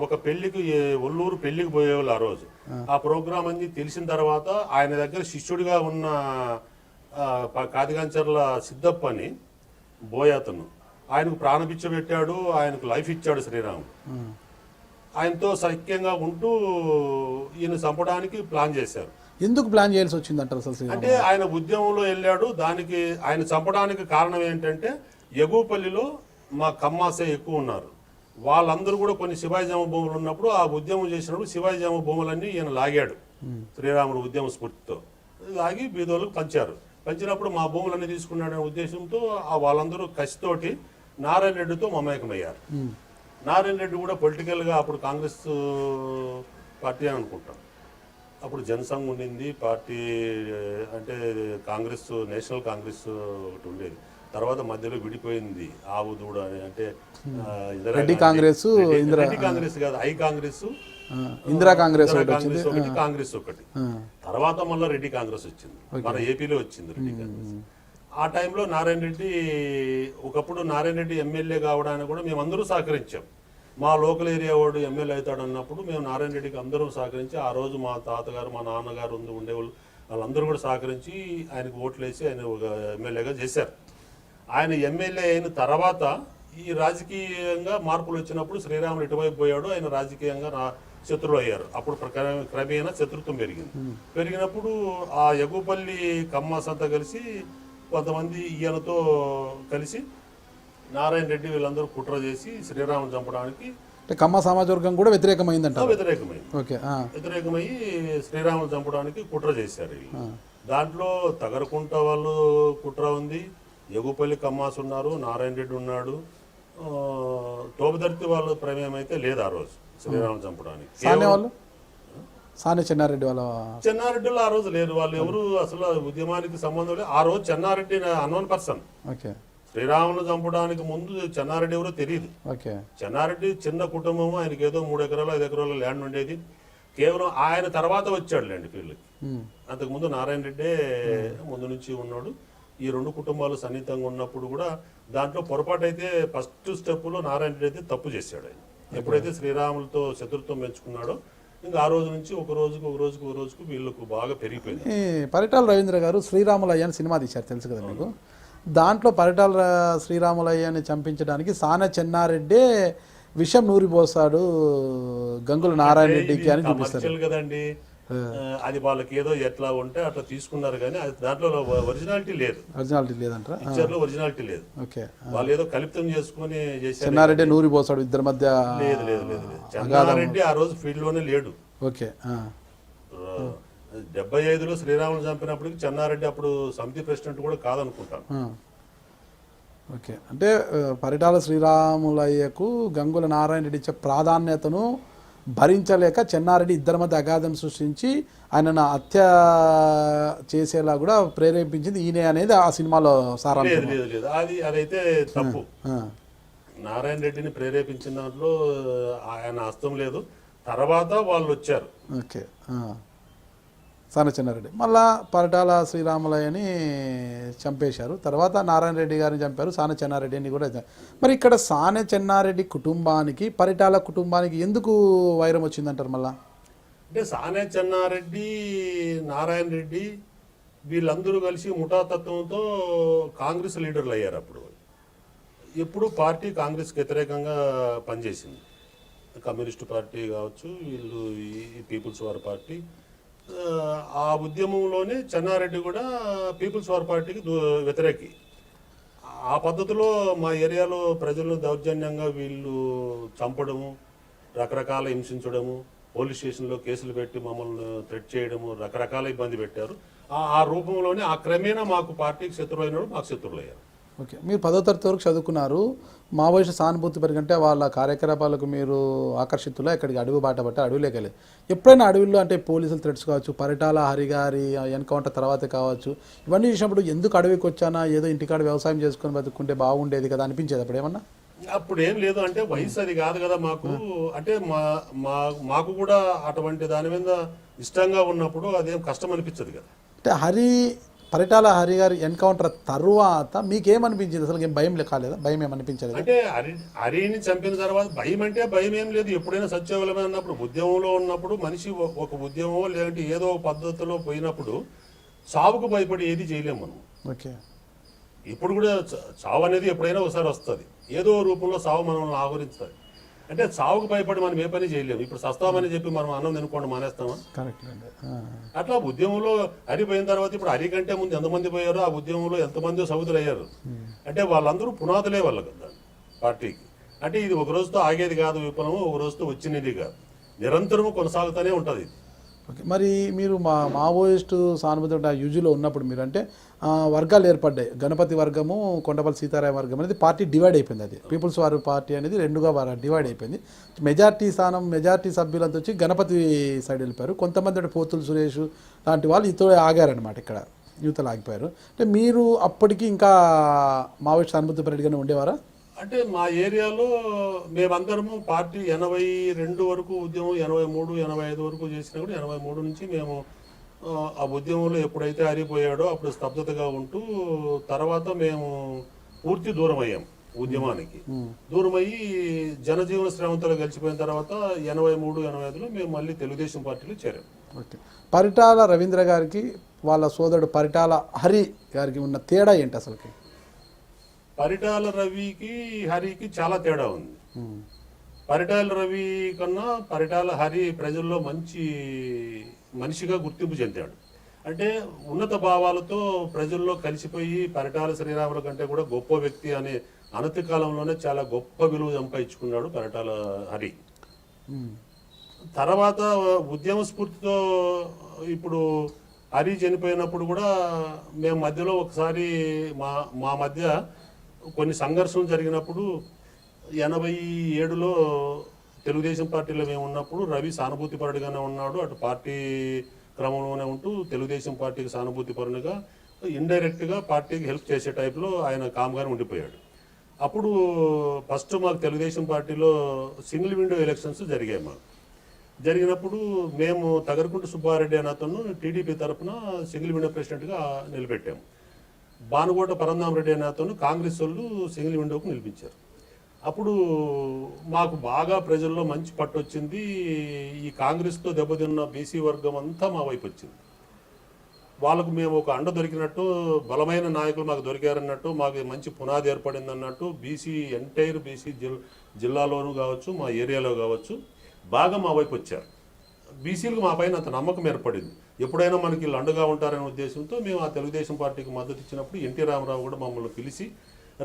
ఒక పెళ్లికి, ఒల్లూరు పెళ్లికి పోయేవాళ్ళు ఆ రోజు. ఆ ప్రోగ్రాం అని తెలిసిన తర్వాత ఆయన దగ్గర శిష్యుడిగా ఉన్న కాదిగాంచర్ల సిద్ధప్ప అని బోయాతను, ఆయనకు ప్రాణభిక్ష పెట్టాడు, ఆయనకు లైఫ్ ఇచ్చాడు శ్రీరాముడు. ఆయనతో సఖ్యంగా ఉంటూ ఈయన చంపడానికి ప్లాన్ చేశారు. ఎందుకు ప్లాన్ చేయాల్సి వచ్చింది అంటారు అసలు? అంటే ఆయన ఉద్యమంలో వెళ్ళాడు. దానికి ఆయన చంపడానికి కారణం ఏంటంటే, ఎగువపల్లిలో మా కమ్మాసే ఎక్కువ ఉన్నారు. వాళ్ళందరూ కూడా కొన్ని శివాజీ జమ భూములు ఉన్నప్పుడు ఆ ఉద్యమం చేసినప్పుడు శివాజీ జమ భూములన్నీ ఈయన లాగాడు. శ్రీరాముడు ఉద్యమ స్ఫూర్తితో లాగి బీదోళ్ళకు పంచారు. పంచినప్పుడు మా భూములన్నీ తీసుకున్నాడనే ఉద్దేశంతో వాళ్ళందరూ కసితోటి నారాయణ రెడ్డితో మమేకమయ్యారు. నారాయణ రెడ్డి కూడా పొలిటికల్గా అప్పుడు కాంగ్రెస్ పార్టీ అని అనుకుంటాం. అప్పుడు జనసంఘ్ ఉండింది పార్టీ, అంటే కాంగ్రెస్, నేషనల్ కాంగ్రెస్ ఒకటి ఉండేది. తర్వాత మధ్యలో విడిపోయింది ఆవు దూడ అని. అంటే రెడ్డి కాంగ్రెస్, రెడ్డి కాంగ్రెస్ కాదు, ఐ కాంగ్రెస్, ఇందిరా కాంగ్రెస్ ఒకటి, కాంగ్రెస్ ఒకటి. తర్వాత మళ్ళీ రెడ్డి కాంగ్రెస్ వచ్చింది, మన ఏపీలో వచ్చింది రెడ్డి కాంగ్రెస్. ఆ టైంలో నారాయణ రెడ్డి, ఒకప్పుడు నారాయణ రెడ్డి ఎమ్మెల్యే కావడానికి కూడా మేమందరూ సహకరించాం. మా లోకల్ ఏరియా వాడు ఎమ్మెల్యే అవుతాడు అన్నప్పుడు మేము నారాయణ రెడ్డికి అందరం సహకరించి, ఆ రోజు మా తాతగారు, మా నాన్నగారు ఉండేవాళ్ళు, వాళ్ళందరూ కూడా సహకరించి ఆయనకు ఓట్లు వేసి ఆయన ఒక ఎమ్మెల్యేగా చేశారు. ఆయన ఎమ్మెల్యే అయిన తర్వాత ఈ రాజకీయంగా మార్పులు వచ్చినప్పుడు శ్రీరాములు ఇటువైపు పోయాడు, ఆయన రాజకీయంగా శత్రువులు అయ్యారు. అప్పుడు క్రమేణా శత్రుత్వం పెరిగినప్పుడు ఆ ఎగుపల్లి కమ్మాస్ అంతా కలిసి కొంతమంది ఈయనతో కలిసి నారాయణ రెడ్డి వీళ్ళందరూ కుట్ర చేసి శ్రీరాములు చంపడానికి, కమ్మ సమాజ వర్గం కూడా వ్యతిరేకమైంది. వ్యతిరేకమై శ్రీరాములు చంపడానికి కుట్ర చేశారు. దాంట్లో తగరకుంట వాళ్ళు కుట్ర ఉంది, ఎగుపల్లి కమ్మాస్ ఉన్నారు, నారాయణ రెడ్డి ఉన్నాడు. తోపుదర్తి వాళ్ళ ప్రమేయం అయితే లేదు ఆ రోజు శ్రీరాములు చంపడానికి. చెన్నారెడ్డిలో ఆ రోజు లేరు. వాళ్ళు ఎవరు అసలు ఉద్యమానికి సంబంధం లేదు. ఆ రోజు చెన్నారెడ్డి అన్నోన్ పర్సన్. శ్రీరాములు చంపడానికి ముందు చెన్నారెడ్డి ఎవరో తెలియదు. చెన్నారెడ్డి చిన్న కుటుంబం, ఆయనకి ఏదో 3 ఎకరాలు 5 ఎకరాల ల్యాండ్ ఉండేది. కేవలం ఆయన తర్వాత వచ్చాడు లేండి ఫీల్డ్కి. అంతకుముందు నారాయణ రెడ్డే ముందు నుంచి ఉన్నాడు. ఈ 2 కుటుంబాలు సన్నిహితంగా ఉన్నప్పుడు కూడా దాంట్లో పొరపాటు అయితే ఫస్ట్ స్టెప్లో నారాయణ రెడ్డి అయితే తప్పు చేశాడు. ఆయన ఎప్పుడైతే శ్రీరాములతో శత్రుత్వం పెంచుకున్నాడో ఇంకా ఆ రోజు నుంచి ఒక రోజుకు వీళ్ళకు బాగా పెరిగిపోయింది. పరిటాల రవీంద్ర గారు శ్రీరాములయ్య అని సినిమా తీశారు, తెలుసు కదా మీకు. దాంట్లో పరిటాల శ్రీరాములయ్యని చంపించడానికి సాన చెన్నారెడ్డే విషయం నూరిపోస్తాడు గంగుల నారాయణ రెడ్డికి అని చూపిస్తారు. కమర్షియల్ కదండి, అది వాళ్ళకి ఏదో ఎట్లా ఉంటే అట్లా తీసుకున్నారు కానీ అది దాంట్లో ఒరిజినాలిటీ లేదు. ఒరిజినాలిటీ లేదంటారా? పిక్చర్లో ఒరిజినాలిటీ లేదు. ఓకే, వాళ్ళు ఏదో కల్పితం చేసుకుని చేశారు. చెన్నారెడ్డి నూరిపోస్తాడు ఇద్దరి మధ్య. లేదు లేదు లేదు లేదు, చెన్నారెడ్డి ఆ రోజు ఫీల్డ్ లోనే లేడు. ఓకే, 75లో శ్రీరాములు చంపినప్పటికి చెన్నారెడ్డి అప్పుడు సమితి ప్రెసిడెంట్ కూడా కాదనుకుంటాను. ఓకే, అంటే పరిటాల శ్రీరాములయ్యకు గంగుల నారాయణ రెడ్డి ఇచ్చే ప్రాధాన్యతను భరించలేక చెన్నారెడ్డి ఇద్దరి మధ్య అగాధం సృష్టించి ఆయనను హత్య చేసేలా కూడా ప్రేరేపించింది ఈయనే అనేది ఆ సినిమాలో సారాంశం. లేదు లేదు లేదు, అదైతే తప్పు. నారాయణ రెడ్డిని ప్రేరేపించిన దాంట్లో ఆయన హస్తం లేదు. తర్వాత వాళ్ళు వచ్చారు. ఓకే, సాన చెన్నారెడ్డి మళ్ళా పరిటాల శ్రీరాములయ్యని చంపేశారు. తర్వాత నారాయణ రెడ్డి గారిని చంపారు, సాన చెన్నారెడ్డిని కూడా. మరి ఇక్కడ సాన చెన్నారెడ్డి కుటుంబానికి పరిటాల కుటుంబానికి ఎందుకు వైరం వచ్చిందంటారు మళ్ళా? అంటే సానే చెన్నారెడ్డి, నారాయణ రెడ్డి వీళ్ళందరూ కలిసి ముఠాతత్వంతో కాంగ్రెస్ లీడర్లు అయ్యారు. అప్పుడు ఎప్పుడు పార్టీ కాంగ్రెస్కి వ్యతిరేకంగా పనిచేసింది. కమ్యూనిస్టు పార్టీ కావచ్చు, వీళ్ళు ఈ పీపుల్స్ వార్ పార్టీ. ఆ ఉద్యమంలోనే చెన్నారెడ్డి కూడా పీపుల్స్ వార్ పార్టీకి వ్యతిరేకి. ఆ పద్ధతిలో మా ఏరియాలో ప్రజలను దౌర్జన్యంగా వీళ్ళు చంపడము, రకరకాల హింసించడము, పోలీస్ స్టేషన్లో కేసులు పెట్టి మమ్మల్ని థ్రెట్ చేయడము, రకరకాల ఇబ్బంది పెట్టారు. ఆ రూపంలోనే ఆ క్రమేణా మాకు పార్టీకి శత్రువు అయినాడు, మాకు శత్రువులు అయ్యారు. ఓకే, మీరు 10వ తరగతి వరకు చదువుకున్నారు. మావోయిస్టు సానుభూతి పెరిగంటే వాళ్ళ కార్యకలాపాలకు మీరు ఆకర్షితులా ఇక్కడికి అడవి బాట పట్ట అడవిలోకి వెళ్ళి ఎప్పుడైనా అడవిలో అంటే పోలీసులు థ్రెట్స్ కావచ్చు, పరిటాల హరి గారి ఎన్కౌంటర్ తర్వాత కావచ్చు, ఇవన్నీ చూసినప్పుడు ఎందుకు అడవికి వచ్చానా, ఏదో ఇంటికాడ వ్యవసాయం చేసుకొని బతుకుంటే బాగుండేది కదా అనిపించేది అప్పుడు ఏమన్నా? అప్పుడు ఏం లేదు, అంటే వయసు అది కాదు కదా మాకు. అంటే మాకు కూడా అటువంటి దాని మీద ఇష్టంగా ఉన్నప్పుడు అదేం కష్టం అనిపించదు కదా. అంటే పరిటాల హరి గారి ఎన్కౌంటర్ తర్వాత మీకేమనిపించింది? అసలు ఏం భయం కాలేదా? భయం ఏమనిపించలేదు? అంటే హరిని చంపిన తర్వాత భయం అంటే భయం ఏం లేదు. ఎప్పుడైనా సత్యవలమే అన్నప్పుడు, ఉద్యమంలో ఉన్నప్పుడు మనిషి ఒక ఉద్యమం లేదంటే ఏదో పద్ధతిలో పోయినప్పుడు సావుకు భయపడి ఏది చేయలేము మనం. ఓకే, ఇప్పుడు కూడా చావు అనేది ఎప్పుడైనా ఒకసారి వస్తుంది, ఏదో రూపంలో సావు మనల్ని ఆవరిస్తుంది. అంటే సావుకు భయపడి మనం ఏ పని చేయలేము. ఇప్పుడు సస్తామని చెప్పి మనం అన్నం తినుకోండి మానేస్తామా? కరెక్ట్ అండి. అట్లా ఉద్యమంలో హరి పోయిన తర్వాత ఇప్పుడు హరి కంటే ముందు ఎంతమంది పోయారో ఆ ఉద్యమంలో ఎంతమంది సౌదులు అయ్యారు. అంటే వాళ్ళందరూ పునాదులే వాళ్ళ పార్టీకి. అంటే ఇది ఒక రోజుతో ఆగేది కాదు, విప్లవం ఒక రోజుతో వచ్చినది కాదు, నిరంతరము కొనసాగుతూనే ఉంటుంది. ఓకే, మరి మీరు మావోయిస్టు సానుభూతి యూజీలో ఉన్నప్పుడు మీరు అంటే వర్గాలు ఏర్పడ్డాయి. గణపతి వర్గము, కొండపల్లి సీతారాయ వర్గం అనేది పార్టీ డివైడ్ అయిపోయింది. అది పీపుల్స్ వార్ పార్టీ అనేది రెండుగా డివైడ్ అయిపోయింది. మెజార్టీ సభ్యులంతా వచ్చి గణపతి సైడ్ వెళ్ళిపోయారు. కొంతమంది పోతులు సురేష్ లాంటి వాళ్ళు ఇతో ఆగారనమాట, ఇక్కడ యూతలు ఆగిపోయారు. అంటే మీరు అప్పటికి ఇంకా మావోయిస్ట్ సానుభూతి పరిడిగానే ఉండేవారా? అంటే మా ఏరియాలో మేమందరము పార్టీ 82 వరకు ఉద్యమం, 83, 85 వరకు చేసినా కూడా 83 నుంచి మేము ఆ ఉద్యమంలో ఎప్పుడైతే ఆరిపోయాడో అప్పుడు స్తబ్దతగా ఉంటూ, తర్వాత మేము పూర్తి దూరం అయ్యాం ఉద్యమానికి. దూరమయ్యి జనజీవన శ్రమంతో గడిచిపోయిన తర్వాత 83, 85లో మేము మళ్ళీ తెలుగుదేశం పార్టీలో చేరాం. ఓకే, పరిటాల రవీంద్ర గారికి వాళ్ళ సోదరుడు పరిటాల హరి గారికి ఉన్న తేడా ఏంటి అసలుకి? పరిటాల రవికి హరికి చాలా తేడా ఉంది. పరిటాల రవి కన్నా పరిటాల హరి ప్రజల్లో మంచి మనిషిగా గుర్తింపు చెందాడు. అంటే ఉన్నత భావాలతో ప్రజల్లో కలిసిపోయి పరిటాల శ్రీరాముల కంటే కూడా గొప్ప వ్యక్తి అనే అనతి కాలంలోనే చాలా గొప్ప విలువ సంపాదించుకున్నాడు పరిటాల హరి. తర్వాత ఉద్యమ స్ఫూర్తితో ఇప్పుడు హరి చనిపోయినప్పుడు కూడా మేము మధ్యలో ఒకసారి మా మధ్య కొన్ని సంఘర్షణలు జరిగినప్పుడు 87లో తెలుగుదేశం పార్టీలో మేము ఉన్నప్పుడు రవి సానుభూతి పరుడుగానే ఉన్నాడు. అటు పార్టీ క్రమంలోనే ఉంటూ తెలుగుదేశం పార్టీకి సానుభూతి పరునిగా ఇండైరెక్ట్గా పార్టీకి హెల్ప్ చేసే టైప్లో ఆయన కామ్గానే ఉండిపోయాడు. అప్పుడు ఫస్ట్ మాకు తెలుగుదేశం పార్టీలో సింగిల్ విండో ఎలక్షన్స్ జరిగాయి. మాకు జరిగినప్పుడు మేము తగరకుంట సుబ్బారెడ్డి అనే అతను టీడీపీ తరఫున సింగిల్ విండో ప్రెసిడెంట్గా నిలబెట్టాము. బానుకోట పరంధామరెడ్డి అనే అతను కాంగ్రెస్ వాళ్ళు సింగిల్ విండోకు నిలిపించారు. అప్పుడు మాకు బాగా ప్రజల్లో మంచి పట్టు వచ్చింది. ఈ కాంగ్రెస్తో దెబ్బతిన్న బీసీ వర్గం అంతా మా వైపు వచ్చింది. వాళ్ళకు మేము ఒక అండ దొరికినట్టు, బలమైన నాయకులు మాకు దొరికారన్నట్టు, మాకు మంచి పునాది ఏర్పడింది అన్నట్టు ఎంటైర్ బీసీ జిల్లాలోనూ కావచ్చు, మా ఏరియాలో కావచ్చు, బాగా మా వైపు వచ్చారు. బీసీలకు మా పైన అంత నమ్మకం ఏర్పడింది. ఎప్పుడైనా మనకి వీళ్ళు అండగా ఉంటారనే ఉద్దేశంతో మేము ఆ తెలుగుదేశం పార్టీకి మద్దతు ఇచ్చినప్పుడు ఎన్టీ రామారావు కూడా మమ్మల్ని పిలిచి,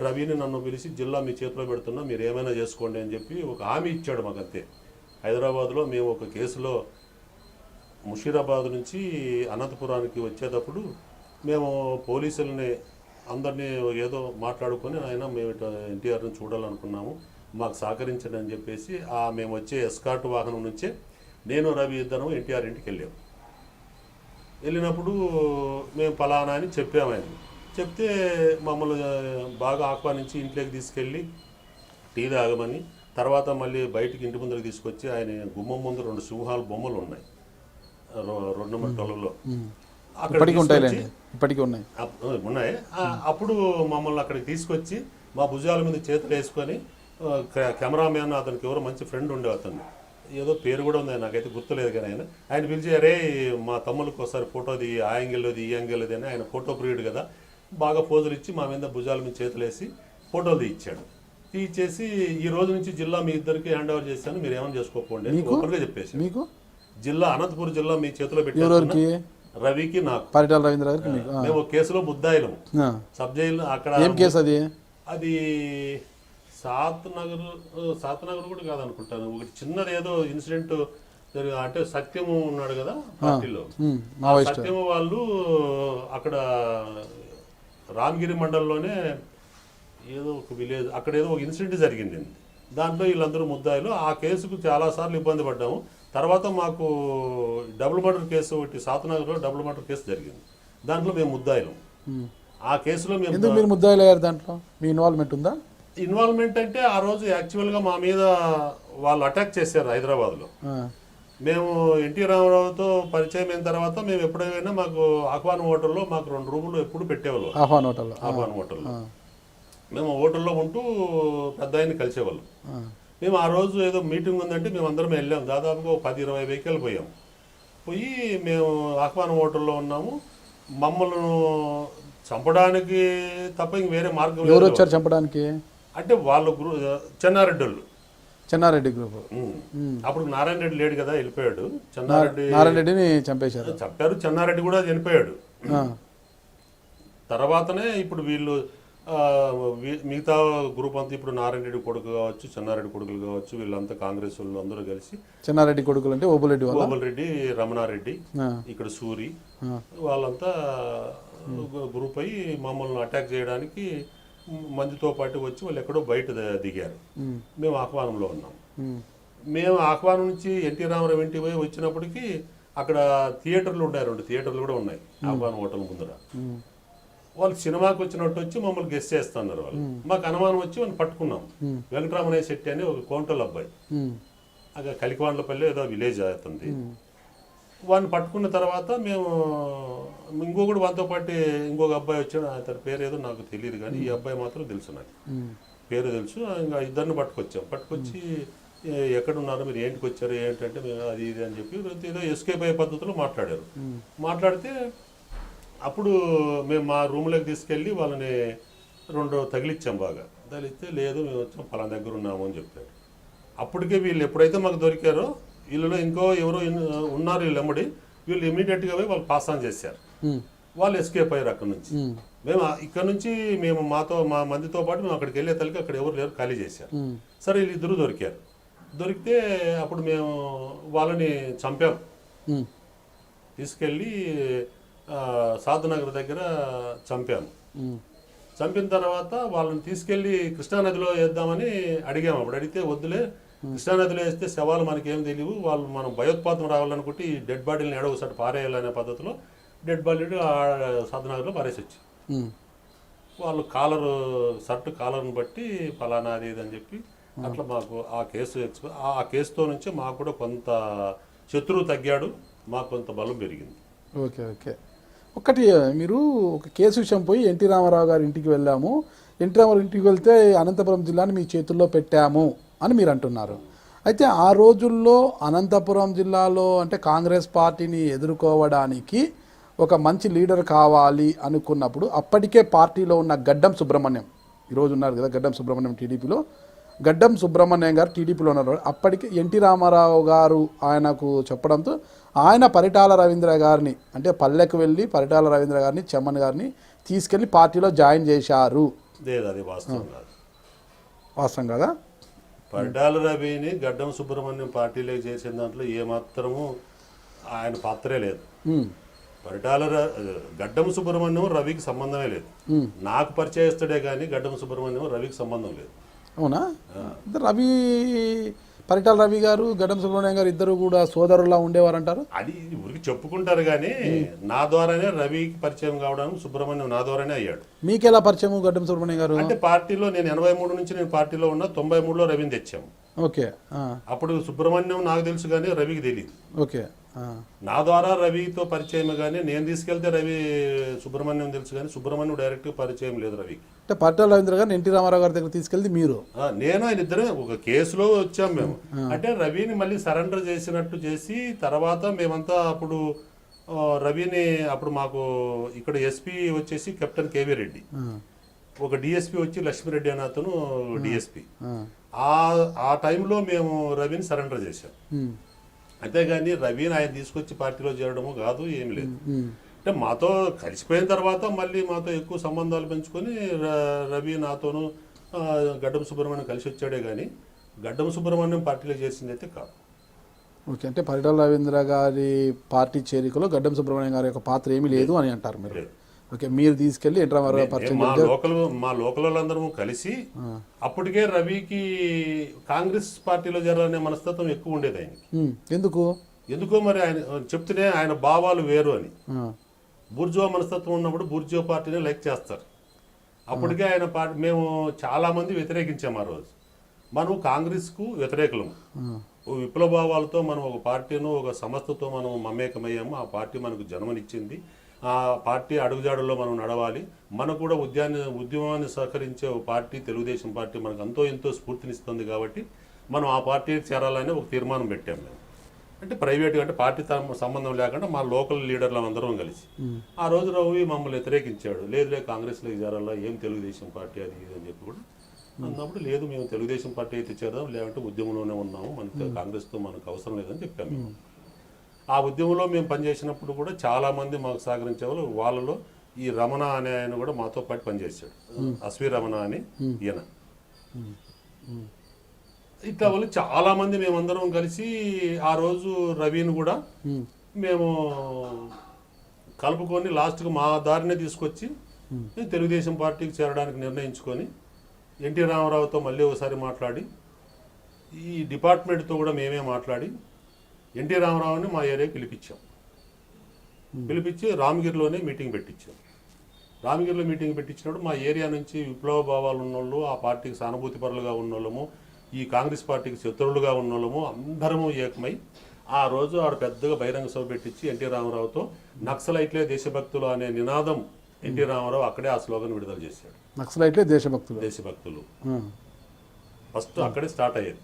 రవిని నన్ను పిలిచి, జిల్లా మీ చేతిలో పెడుతున్నా, మీరు ఏమైనా చేసుకోండి అని చెప్పి ఒక హామీ ఇచ్చాడు మాకు. అంతే. హైదరాబాద్లో మేము ఒక కేసులో ముషీరాబాద్ నుంచి అనంతపురానికి వచ్చేటప్పుడు మేము పోలీసులని అందరినీ ఏదో మాట్లాడుకొని, ఆయన మేము ఎన్టీఆర్ని చూడాలనుకున్నాము, మాకు సహకరించండి అని చెప్పేసి మేము వచ్చే ఎస్కార్ట్ వాహనం నుంచే నేను రవి ఇద్దరం ఎన్టీఆర్ ఇంటికి వెళ్ళాము. వెళ్ళినప్పుడు మేము ఫలానా అని చెప్పాము. ఆయన చెప్తే మమ్మల్ని బాగా ఆహ్వానించి ఇంట్లోకి తీసుకెళ్ళి టీ తాగమని, తర్వాత మళ్ళీ బయటికి ఇంటి ముందరికి తీసుకొచ్చి ఆయన గుమ్మం ముందు 2 సింహాల బొమ్మలు ఉన్నాయి, 2 నెంబర్ 12లో. ఇప్పటికీ ఉన్నాయి. అప్పుడు మమ్మల్ని అక్కడికి తీసుకొచ్చి మా భుజాల మీద చేతులు వేసుకొని, కెమెరామ్యాన్ అతనికి ఎవరో మంచి ఫ్రెండ్ ఉండే, అతను ఏదో పేరు కూడా ఉంది, నాకైతే గుర్తులేదు, కానీ ఆయన పిలిచి, అరే మా తమ్ముళ్ళకి ఒకసారి ఫోటోది, ఆ యాంగిల్లోది ఈ యాంగిల్లోది అని, ఆయన ఫోటో ప్రియుడు కదా, బాగా పోజులు ఇచ్చి మా మీద భుజాల మీద చేతులు వేసి ఫోటోలు తీయించాడు. తీయించేసి ఈ రోజు నుంచి జిల్లా మీ ఇద్దరికి హ్యాండ్ ఓవర్ చేశాను, మీరు ఏమైనా చేసుకోకపోండి ఓపెన్గా చెప్పేసి, మీకు జిల్లా అనంతపురం జిల్లా మీ చేతిలో పెట్టి, రవికి నాకు పరిటాల రవీంద్ర గారికి మేము ఒక కేసులో ముద్దాయిలం సబ్ జైలు. అక్కడ ఏం కేసు అది? అది సాత్ నగర్ కూడా కాదనుకుంటాను, ఒకటి చిన్నది ఏదో ఇన్సిడెంట్ అంటే సత్యము ఉన్నాడు కదా పార్టీలో, సత్యము వాళ్ళు అక్కడ రామగిరి మండలంలోనే ఏదో ఒక విలేజ్, అక్కడ ఏదో ఒక ఇన్సిడెంట్ జరిగింది. దాంట్లో వీళ్ళందరూ ముద్దాయిలు. ఆ కేసుకు చాలాసార్లు ఇబ్బంది పడ్డాము. తర్వాత మాకు డబుల్ మర్డర్ కేసు ఒకటి సాత్నగర్లో డబుల్ మర్డర్ కేసు జరిగింది, దాంట్లో మేము ముద్దాయిలం. ఆ కేసులో మీరు ముద్దాయిలు అయ్యారు, దాంట్లో మీ ఇన్వాల్వ్మెంట్ ఉందా? ఇన్వాల్వ్మెంట్ అంటే ఆ రోజు యాక్చువల్గా మా మీద వాళ్ళు అటాక్ చేశారు హైదరాబాద్లో. మేము ఎన్టీ రామారావుతో పరిచయం అయిన తర్వాత మేము ఎప్పుడైనా మాకు ఆహ్వాన్ హోటల్లో మాకు 2 రూములు ఎప్పుడు పెట్టేవాళ్ళు. ఆహ్వాన్ హోటల్లో మేము హోటల్లో ఉంటూ పెద్ద ఆయన్ని కలిసేవాళ్ళం. మేము ఆ రోజు ఏదో మీటింగ్ ఉందంటే మేము అందరం వెళ్ళాం, దాదాపుగా 10-20 వెహికల్ పోయాం. పోయి మేము ఆహ్వాన్ హోటల్లో ఉన్నాము. మమ్మల్ని చంపడానికి తప్ప ఇంక వేరే మార్గం. ఎవరు వచ్చారు చంపడానికి? అంటే వాళ్ళు చెన్నారెడ్డి గ్రూప్. అప్పుడు నారాయణ రెడ్డి లేడు కదా, వెళ్ళిపోయాడు. నారాయణ రెడ్డిని చంపారు. చెన్నారెడ్డి కూడా చనిపోయాడు. తర్వాతనే ఇప్పుడు వీళ్ళు మిగతా గ్రూప్ అంతా, ఇప్పుడు నారాయణ రెడ్డి కొడుకు కావచ్చు, చెన్నారెడ్డి కొడుకులు కావచ్చు, వీళ్ళంతా కాంగ్రెస్ వాళ్ళు అందరూ కలిసి, చెన్నారెడ్డి కొడుకులు అంటే ఓబులరెడ్డి, రమణారెడ్డి, ఇక్కడ సూరి, వాళ్ళంతా గ్రూప్ అయ్యి మమ్మల్ని అటాక్ చేయడానికి మందితో పాటు వచ్చి వాళ్ళు ఎక్కడో బయట దిగారు. మేము ఆహ్వానంలో ఉన్నాం. మేము ఆహ్వానం నుంచి ఎన్టీ రామారావు ఇంటికి పోయి వచ్చినప్పటికీ అక్కడ థియేటర్లు ఉన్నాయి, 2 థియేటర్లు కూడా ఉన్నాయి ఆహ్వానం హోటల్ ముందర. వాళ్ళు సినిమాకి వచ్చినట్టు వచ్చి మమ్మల్ని గెస్ట్ చేస్తున్నారు. వాళ్ళు మాకు అనుమానం వచ్చి వాళ్ళని పట్టుకున్నాం. వెంకటరామయ్య శెట్టి అని ఒక కోంటోల్ అబ్బాయి, అక్కడ కలికవాండ్లపల్లి ఏదో విలేజ్ అవుతుంది. వాడిని పట్టుకున్న తర్వాత మేము ఇంకొకటి వాళ్ళతో పాటు ఇంకొక అబ్బాయి వచ్చాడు, అతని పేరు ఏదో నాకు తెలియదు, కానీ ఈ అబ్బాయి మాత్రం తెలుసు, నాకు పేరు తెలుసు. ఇంకా ఇద్దరిని పట్టుకొచ్చి ఎక్కడున్నారు, మీరు ఏంటికి వచ్చారు, ఏంటంటే మేము అది ఇది అని చెప్పి ఏదో ఎస్కేప్ అయ్యే పద్ధతిలో మాట్లాడారు. మాట్లాడితే అప్పుడు మేము మా రూమ్లోకి తీసుకెళ్ళి వాళ్ళని 2 తగిలిచ్చాం. బాగా తగిలిస్తే, లేదు మేము వచ్చాం పలానా దగ్గర ఉన్నాము అని చెప్పారు. అప్పటికే వీళ్ళు ఎప్పుడైతే మాకు దొరికారో, వీళ్ళలో ఇంకో ఎవరో ఉన్నారు వీళ్ళు ఎమ్మడి, వీళ్ళు ఇమీడియట్గా పోయి వాళ్ళు పాస్ ఆన్ చేశారు. వాళ్ళు ఎస్కేప్ అయ్యారు అక్కడ నుంచి. మేము ఇక్కడ నుంచి మా మందితో పాటు మేము అక్కడికి వెళ్ళే తల్లికి అక్కడ ఎవరు లేరు, ఖాళీ చేశారు. సరే వీళ్ళిద్దరూ దొరికారు. దొరికితే అప్పుడు మేము వాళ్ళని చంపాం. తీసుకెళ్ళి సాధనగర్ దగ్గర చంపాము. చంపిన తర్వాత వాళ్ళని తీసుకెళ్ళి కృష్ణానదిలో వేద్దామని అడిగాము. అప్పుడు అడిగితే, వద్దులే, కృష్ణానదిలో వేస్తే శవాలు మనకేం తెలియవు, వాళ్ళు మనం భయోత్పాతం రావాలనుకుంటే ఈ డెడ్ బాడీని ఒకసారి పారేయాలనే పద్ధతిలో డెడ్ బాడీ సాధనగర్లో పారేసి వచ్చి, వాళ్ళు షర్ట్ కాలర్ని బట్టి ఫలానా అది అని చెప్పి అట్లా మాకు ఆ కేసుతో నుంచి మాకు కూడా కొంత శత్రువు తగ్గాడు, మాకు కొంత బలం పెరిగింది. ఓకే. ఒకటి, మీరు ఒక కేసు విషయం పోయి ఎన్టీ రామారావు గారి ఇంటికి వెళ్ళాము, ఎన్టీ రామారావు ఇంటికి వెళ్తే అనంతపురం జిల్లాని మీ చేతుల్లో పెట్టాము అని మీరు అంటున్నారు. అయితే ఆ రోజుల్లో అనంతపురం జిల్లాలో అంటే కాంగ్రెస్ పార్టీని ఎదుర్కోవడానికి ఒక మంచి లీడర్ కావాలి అనుకున్నప్పుడు అప్పటికే పార్టీలో ఉన్న గడ్డం సుబ్రహ్మణ్యం, ఈరోజు ఉన్నారు కదా గడ్డం సుబ్రహ్మణ్యం టీడీపీలో, గడ్డం సుబ్రహ్మణ్యం గారు టీడీపీలో ఉన్నారు. అప్పటికి ఎన్టీ రామారావు గారు ఆయనకు చెప్పడంతో ఆయన పరిటాల రవీంద్ర గారిని, అంటే పల్లెకు వెళ్ళి పరిటాల రవీంద్ర గారిని, చెమ్మన్ గారిని తీసుకెళ్ళి పార్టీలో జాయిన్ చేశారు. అది వాస్తవం కాదు. వాస్తవం కదా? పరిటాల రవిని గడ్డం సుబ్రహ్మణ్యం పార్టీలోకి చేసిన దాంట్లో ఏమాత్రము ఆయన పాత్రే లేదు. పరిటాల గడ్డం సుబ్రహ్మణ్యం రవికి సంబంధమే లేదు. నాకు పరిచయస్తుడే కానీ గడ్డం సుబ్రహ్మణ్యం రవికి సంబంధం లేదు. అవునా? రవి, పరిటాల రవి గారు, గడ్డం సుబ్రహ్మణ్యం గారు ఇద్దరు కూడా సోదరులా ఉండేవారు అంటారు. అది ఊరికి చెప్పుకుంటారు కానీ నా ద్వారానే రవికి పరిచయం కావడానికి సుబ్రహ్మణ్యం నా ద్వారానే అయ్యాడు. మీకెలా పరిచయం గడ్డం సుబ్రహ్మణ్యం గారు? అంటే పార్టీలో నేను 83 నుంచి నేను పార్టీలో ఉన్నా, 93లో రవిని తెచ్చాము. ఓకే. అప్పుడు సుబ్రహ్మణ్యం నాకు తెలుసు కానీ రవికి తెలియదు. ఓకే. నా ద్వారా రవితో పరిచయం కానీ నేను తీసుకెళ్తే రవి సుబ్రహ్మణ్యం తెలుసు కానీ సుబ్రహ్మణ్యం డైరెక్ట్ పరిచయం లేదు రవికి. అంటే పరిటాల రవీంద్ర గారిని ఎన్టీ రామారావు గారి దగ్గర తీసుకెళ్తే మీరు? నేను ఆయన ఇద్దరే ఒక కేసులో వచ్చాం మేము. అంటే రవిని మళ్ళీ సరెండర్ చేసినట్టు చేసి తర్వాత మేమంతా అప్పుడు రవిని, అప్పుడు మాకు ఇక్కడ ఎస్పీ వచ్చేసి కెప్టెన్ కేవీ రెడ్డి, ఒక డిఎస్పీ వచ్చి లక్ష్మీరెడ్డి అనే అతను డిఎస్పీ. ఆ టైంలో మేము రవిని సరెండర్ చేశాం. అంతేగాని రవిని ఆయన తీసుకొచ్చి పార్టీలో చేరడము కాదు, ఏమి లేదు. అంటే మాతో కలిసిపోయిన తర్వాత మళ్ళీ మాతో ఎక్కువ సంబంధాలు పెంచుకొని రవి నాతోనూ గడ్డం సుబ్రహ్మణ్యం కలిసి వచ్చాడే కానీ గడ్డం సుబ్రహ్మణ్యం పార్టీలో చేసింది అయితే కాదు. ఓకే. అంటే పరిటాల రవీంద్ర గారి పార్టీ చేరికలో గడ్డం సుబ్రహ్మణ్యం గారి యొక్క పాత్ర ఏమీ లేదు అని అంటారు మీరు? ఓకే. మీరు తీసుకెళ్లి ఎన్టీ రామారావు పరిచయం మా లోకల్ వాళ్ళందరూ కలిసి అప్పటికే రవికి కాంగ్రెస్ పార్టీలో చేరాలనే మనస్తత్వం ఎక్కువ ఉండేది ఆయనకి. ఎందుకో మరి ఆయన చెప్తూనే ఆయన భావాలు వేరు అని. బూర్జువా మనస్తత్వం ఉన్నప్పుడు బూర్జువా పార్టీని లైక్ చేస్తారు. అప్పటికే ఆయన పార్టీ మేము చాలా మంది వ్యతిరేకించాము ఆ రోజు. మనం కాంగ్రెస్కు వ్యతిరేకులము. ఓ విప్లవ భావాలతో మనం ఒక పార్టీను, ఒక సంస్థతో మనం మమేకమయ్యాము. ఆ పార్టీ మనకు జన్మనిచ్చింది. ఆ పార్టీ అడుగుజాడుల్లో మనం నడవాలి. మనకు కూడా ఉద్యమాన్ని సహకరించే ఒక పార్టీ తెలుగుదేశం పార్టీ మనకు ఎంతో స్ఫూర్తినిస్తుంది. కాబట్టి మనం ఆ పార్టీకి చేరాలని ఒక తీర్మానం పెట్టాము మేము. అంటే ప్రైవేట్గా, అంటే పార్టీ సంబంధం లేకుండా మా లోకల్ లీడర్లు అందరం కలిసి ఆ రోజు రవి మమ్మల్ని వ్యతిరేకించాడు. లేదు కాంగ్రెస్లోకి చేరాలా, ఏం తెలుగుదేశం పార్టీ అది ఇది అని చెప్పి కూడా అన్నప్పుడు, లేదు మేము తెలుగుదేశం పార్టీ అయితే చేద్దాం, లేదంటే ఉద్యమంలోనే ఉన్నాము, మనకు కాంగ్రెస్తో మనకు అవసరం లేదని చెప్పాము. ఆ ఉద్యమంలో మేము పనిచేసినప్పుడు కూడా చాలామంది మాకు సహకరించేవాళ్ళు. వాళ్ళలో ఈ రమణ అనే ఆయన కూడా మాతో పాటు పనిచేశాడు. అశ్వి రమణ అని ఈయన. ఇట్లా వాళ్ళు చాలామంది మేమందరం కలిసి ఆ రోజు రవిని కూడా మేము కలుపుకొని లాస్ట్కి మా దారినే తీసుకొచ్చి తెలుగుదేశం పార్టీకి చేరడానికి నిర్ణయించుకొని ఎన్టీ రామారావుతో మళ్ళీ ఒకసారి మాట్లాడి, ఈ డిపార్ట్మెంట్తో కూడా మేమే మాట్లాడి ఎన్టీ రామారావుని మా ఏరియాకి పిలిపించి రామగిరిలోనే మీటింగ్ పెట్టించాం. రామగిరిలో మీటింగ్ పెట్టించినప్పుడు మా ఏరియా నుంచి విప్లవ భావాలు ఉన్నోళ్ళు, ఆ పార్టీకి సానుభూతి పరులుగా ఉన్నోళ్ళము, ఈ కాంగ్రెస్ పార్టీకి శత్రువులుగా ఉన్నోళ్ళము అందరము ఏకమై ఆ రోజు ఆడ పెద్దగా బహిరంగ సభ పెట్టించి ఎన్టీ రామారావుతో నక్సలైట్లే దేశభక్తులు అనే నినాదం ఎన్టీ రామారావు అక్కడే ఆ స్లోగన్ విడుదల చేశాడు. నక్సలైట్లే దేశభక్తులు ఫస్ట్ అక్కడే స్టార్ట్ అయ్యేది.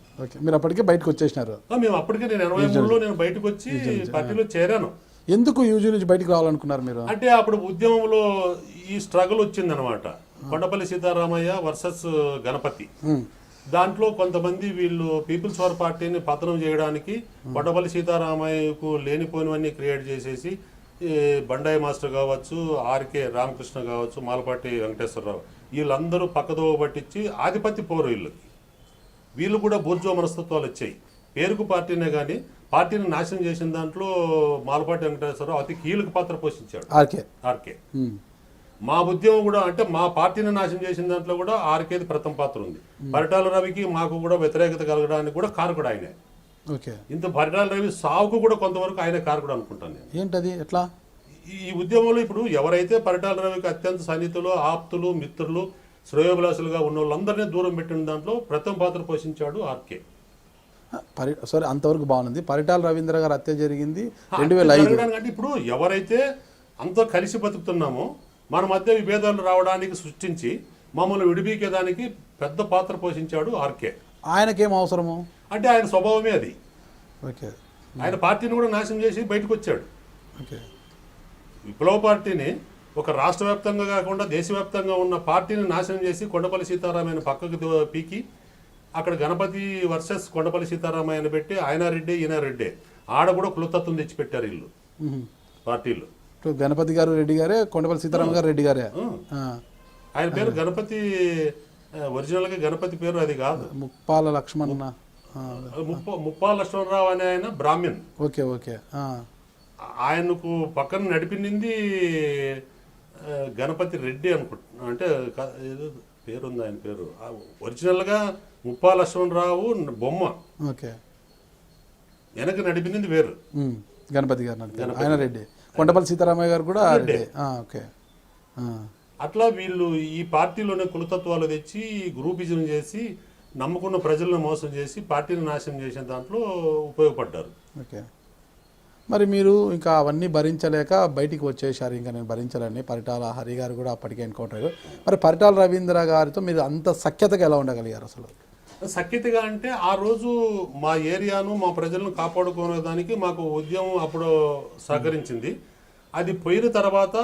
మీరు అప్పటికే బయటకు వచ్చేసినారు? మేము అప్పటికే నేను 83లో నేను బయటకు వచ్చి పార్టీలో చేరాను. ఎందుకు యూజీ నుంచి బయటకు రావాలనుకున్నారు మీరు? అంటే అప్పుడు ఉద్యమంలో ఈ స్ట్రగుల్ వచ్చిందనమాట. కొండపల్లి సీతారామయ్య వర్సెస్ గణపతి. దాంట్లో కొంతమంది వీళ్ళు పీపుల్స్ వార్ పార్టీని పతనం చేయడానికి కొండపల్లి సీతారామయ్యకు లేనిపోయినవన్నీ క్రియేట్ చేసేసి బండాయి మాస్టర్ కావచ్చు, ఆర్కే రామకృష్ణ కావచ్చు, మాలపాటి వెంకటేశ్వరరావు, వీళ్ళందరూ పక్కదోవ పట్టించి ఆధిపత్య పోరు వీళ్ళు కూడా బూర్జువా మనస్తత్వాలు వచ్చాయి. పేరుకు పార్టీనే కానీ పార్టీని నాశనం చేసిన దాంట్లో మాలపాటి వెంకటేశ్వరరావు అతి కీలక పాత్ర పోషించాడు. ఆర్కే మా ఉద్యమం కూడా, అంటే మా పార్టీని నాశనం చేసిన దాంట్లో కూడా ఆర్కేది ప్రథమ పాత్ర ఉంది. పరిటాల రవికి మాకు కూడా వ్యతిరేకత కలగడానికి కూడా కారకుడు ఆయనే. ఇంత పరిటాల రవి సావుకు కూడా కొంతవరకు ఆయనే కారకుడు అనుకుంటాను నేను. ఏంటది ఎట్లా? ఈ ఉద్యమంలో ఇప్పుడు ఎవరైతే పరిటాల రవికి అత్యంత సన్నిహితులు, ఆప్తులు, మిత్రులు, శ్రేయోభిలాషులుగా ఉన్న వాళ్ళందరినీ దూరం పెట్టిన దాంట్లో ప్రథమ పాత్ర పోషించాడు ఆర్కే. సరే, అంతవరకు బాగుంది. పరిటాల రవీంద్ర గారు హత్య జరిగింది 2005. అంటే ఇప్పుడు ఎవరైతే అంతా కలిసి బతుకుతున్నామో మన మధ్య విభేదాలు రావడానికి సృష్టించి మమ్మల్ని విడిపీకేదానికి పెద్ద పాత్ర పోషించాడు ఆర్కే. ఆయనకేం అవసరము అంటే ఆయన స్వభావమే అది. ఓకే. ఆయన పార్టీని కూడా నాశనం చేసి బయటకు వచ్చాడు. ఓకే. విప్లవ పార్టీని ఒక రాష్ట్ర వ్యాప్తంగా కాకుండా దేశవ్యాప్తంగా ఉన్న పార్టీని నాశనం చేసి కొండపల్లి సీతారామయ్యను పక్కకు పీకి అక్కడ గణపతి వర్సెస్ కొండపల్లి సీతారామయ్యను పెట్టి ఆయన రెడ్డి ఈయన రెడ్డి ఆడ కూడా కులతత్వం తెచ్చిపెట్టారు వీళ్ళు పార్టీలు. ఇప్పుడు గణపతి గారు రెడ్డి గారే, కొండపల్లి సీతారామ గారు రెడ్డి గారే. ఆయన పేరు గణపతి, ఒరిజినల్గా గణపతి పేరు అది కాదు, ముప్పాల లక్ష్మణ, ముప్పాల లక్ష్మణరావు అనే ఆయన బ్రాహ్మణ్. Okay okay. ఆయనకు పక్కన నడిపింది గణపతి రెడ్డి అనుకుంటున్నా, అంటే ఏదో పేరుంది ఆయన పేరు. ఒరిజినల్గా ముప్పాల లక్ష్మణరావు బొమ్మ, ఓకే. వెనక నడిపింది వేరు, గణపతి గారు ఆయన రెడ్డి, కొండపల్లి సీతారామయ్య గారు కూడా రెడ్డి. ఓకే. అట్లా వీళ్ళు ఈ పార్టీలోనే కులతత్వాలు తెచ్చి గ్రూపిజం చేసి నమ్ముకున్న ప్రజలను మోసం చేసి పార్టీని నాశనం చేసిన దాంట్లో ఉపయోగపడ్డారు. ఓకే. మరి మీరు ఇంకా అవన్నీ భరించలేక బయటికి వచ్చేసారు, ఇంకా నేను భరించాలని. పరిటాల హరి గారు కూడా అప్పటికే ఎన్కౌంటర్ అయ్యారు. మరి పరిటాల రవీంద్ర గారితో మీరు అంత సఖ్యతగా ఎలా ఉండగలిగారు అసలు? సఖ్యతగా అంటే ఆ రోజు మా ఏరియాను మా ప్రజలను కాపాడుకోవడానికి మాకు ఉద్యమం అప్పుడు సహకరించింది. అది పోయిన తర్వాత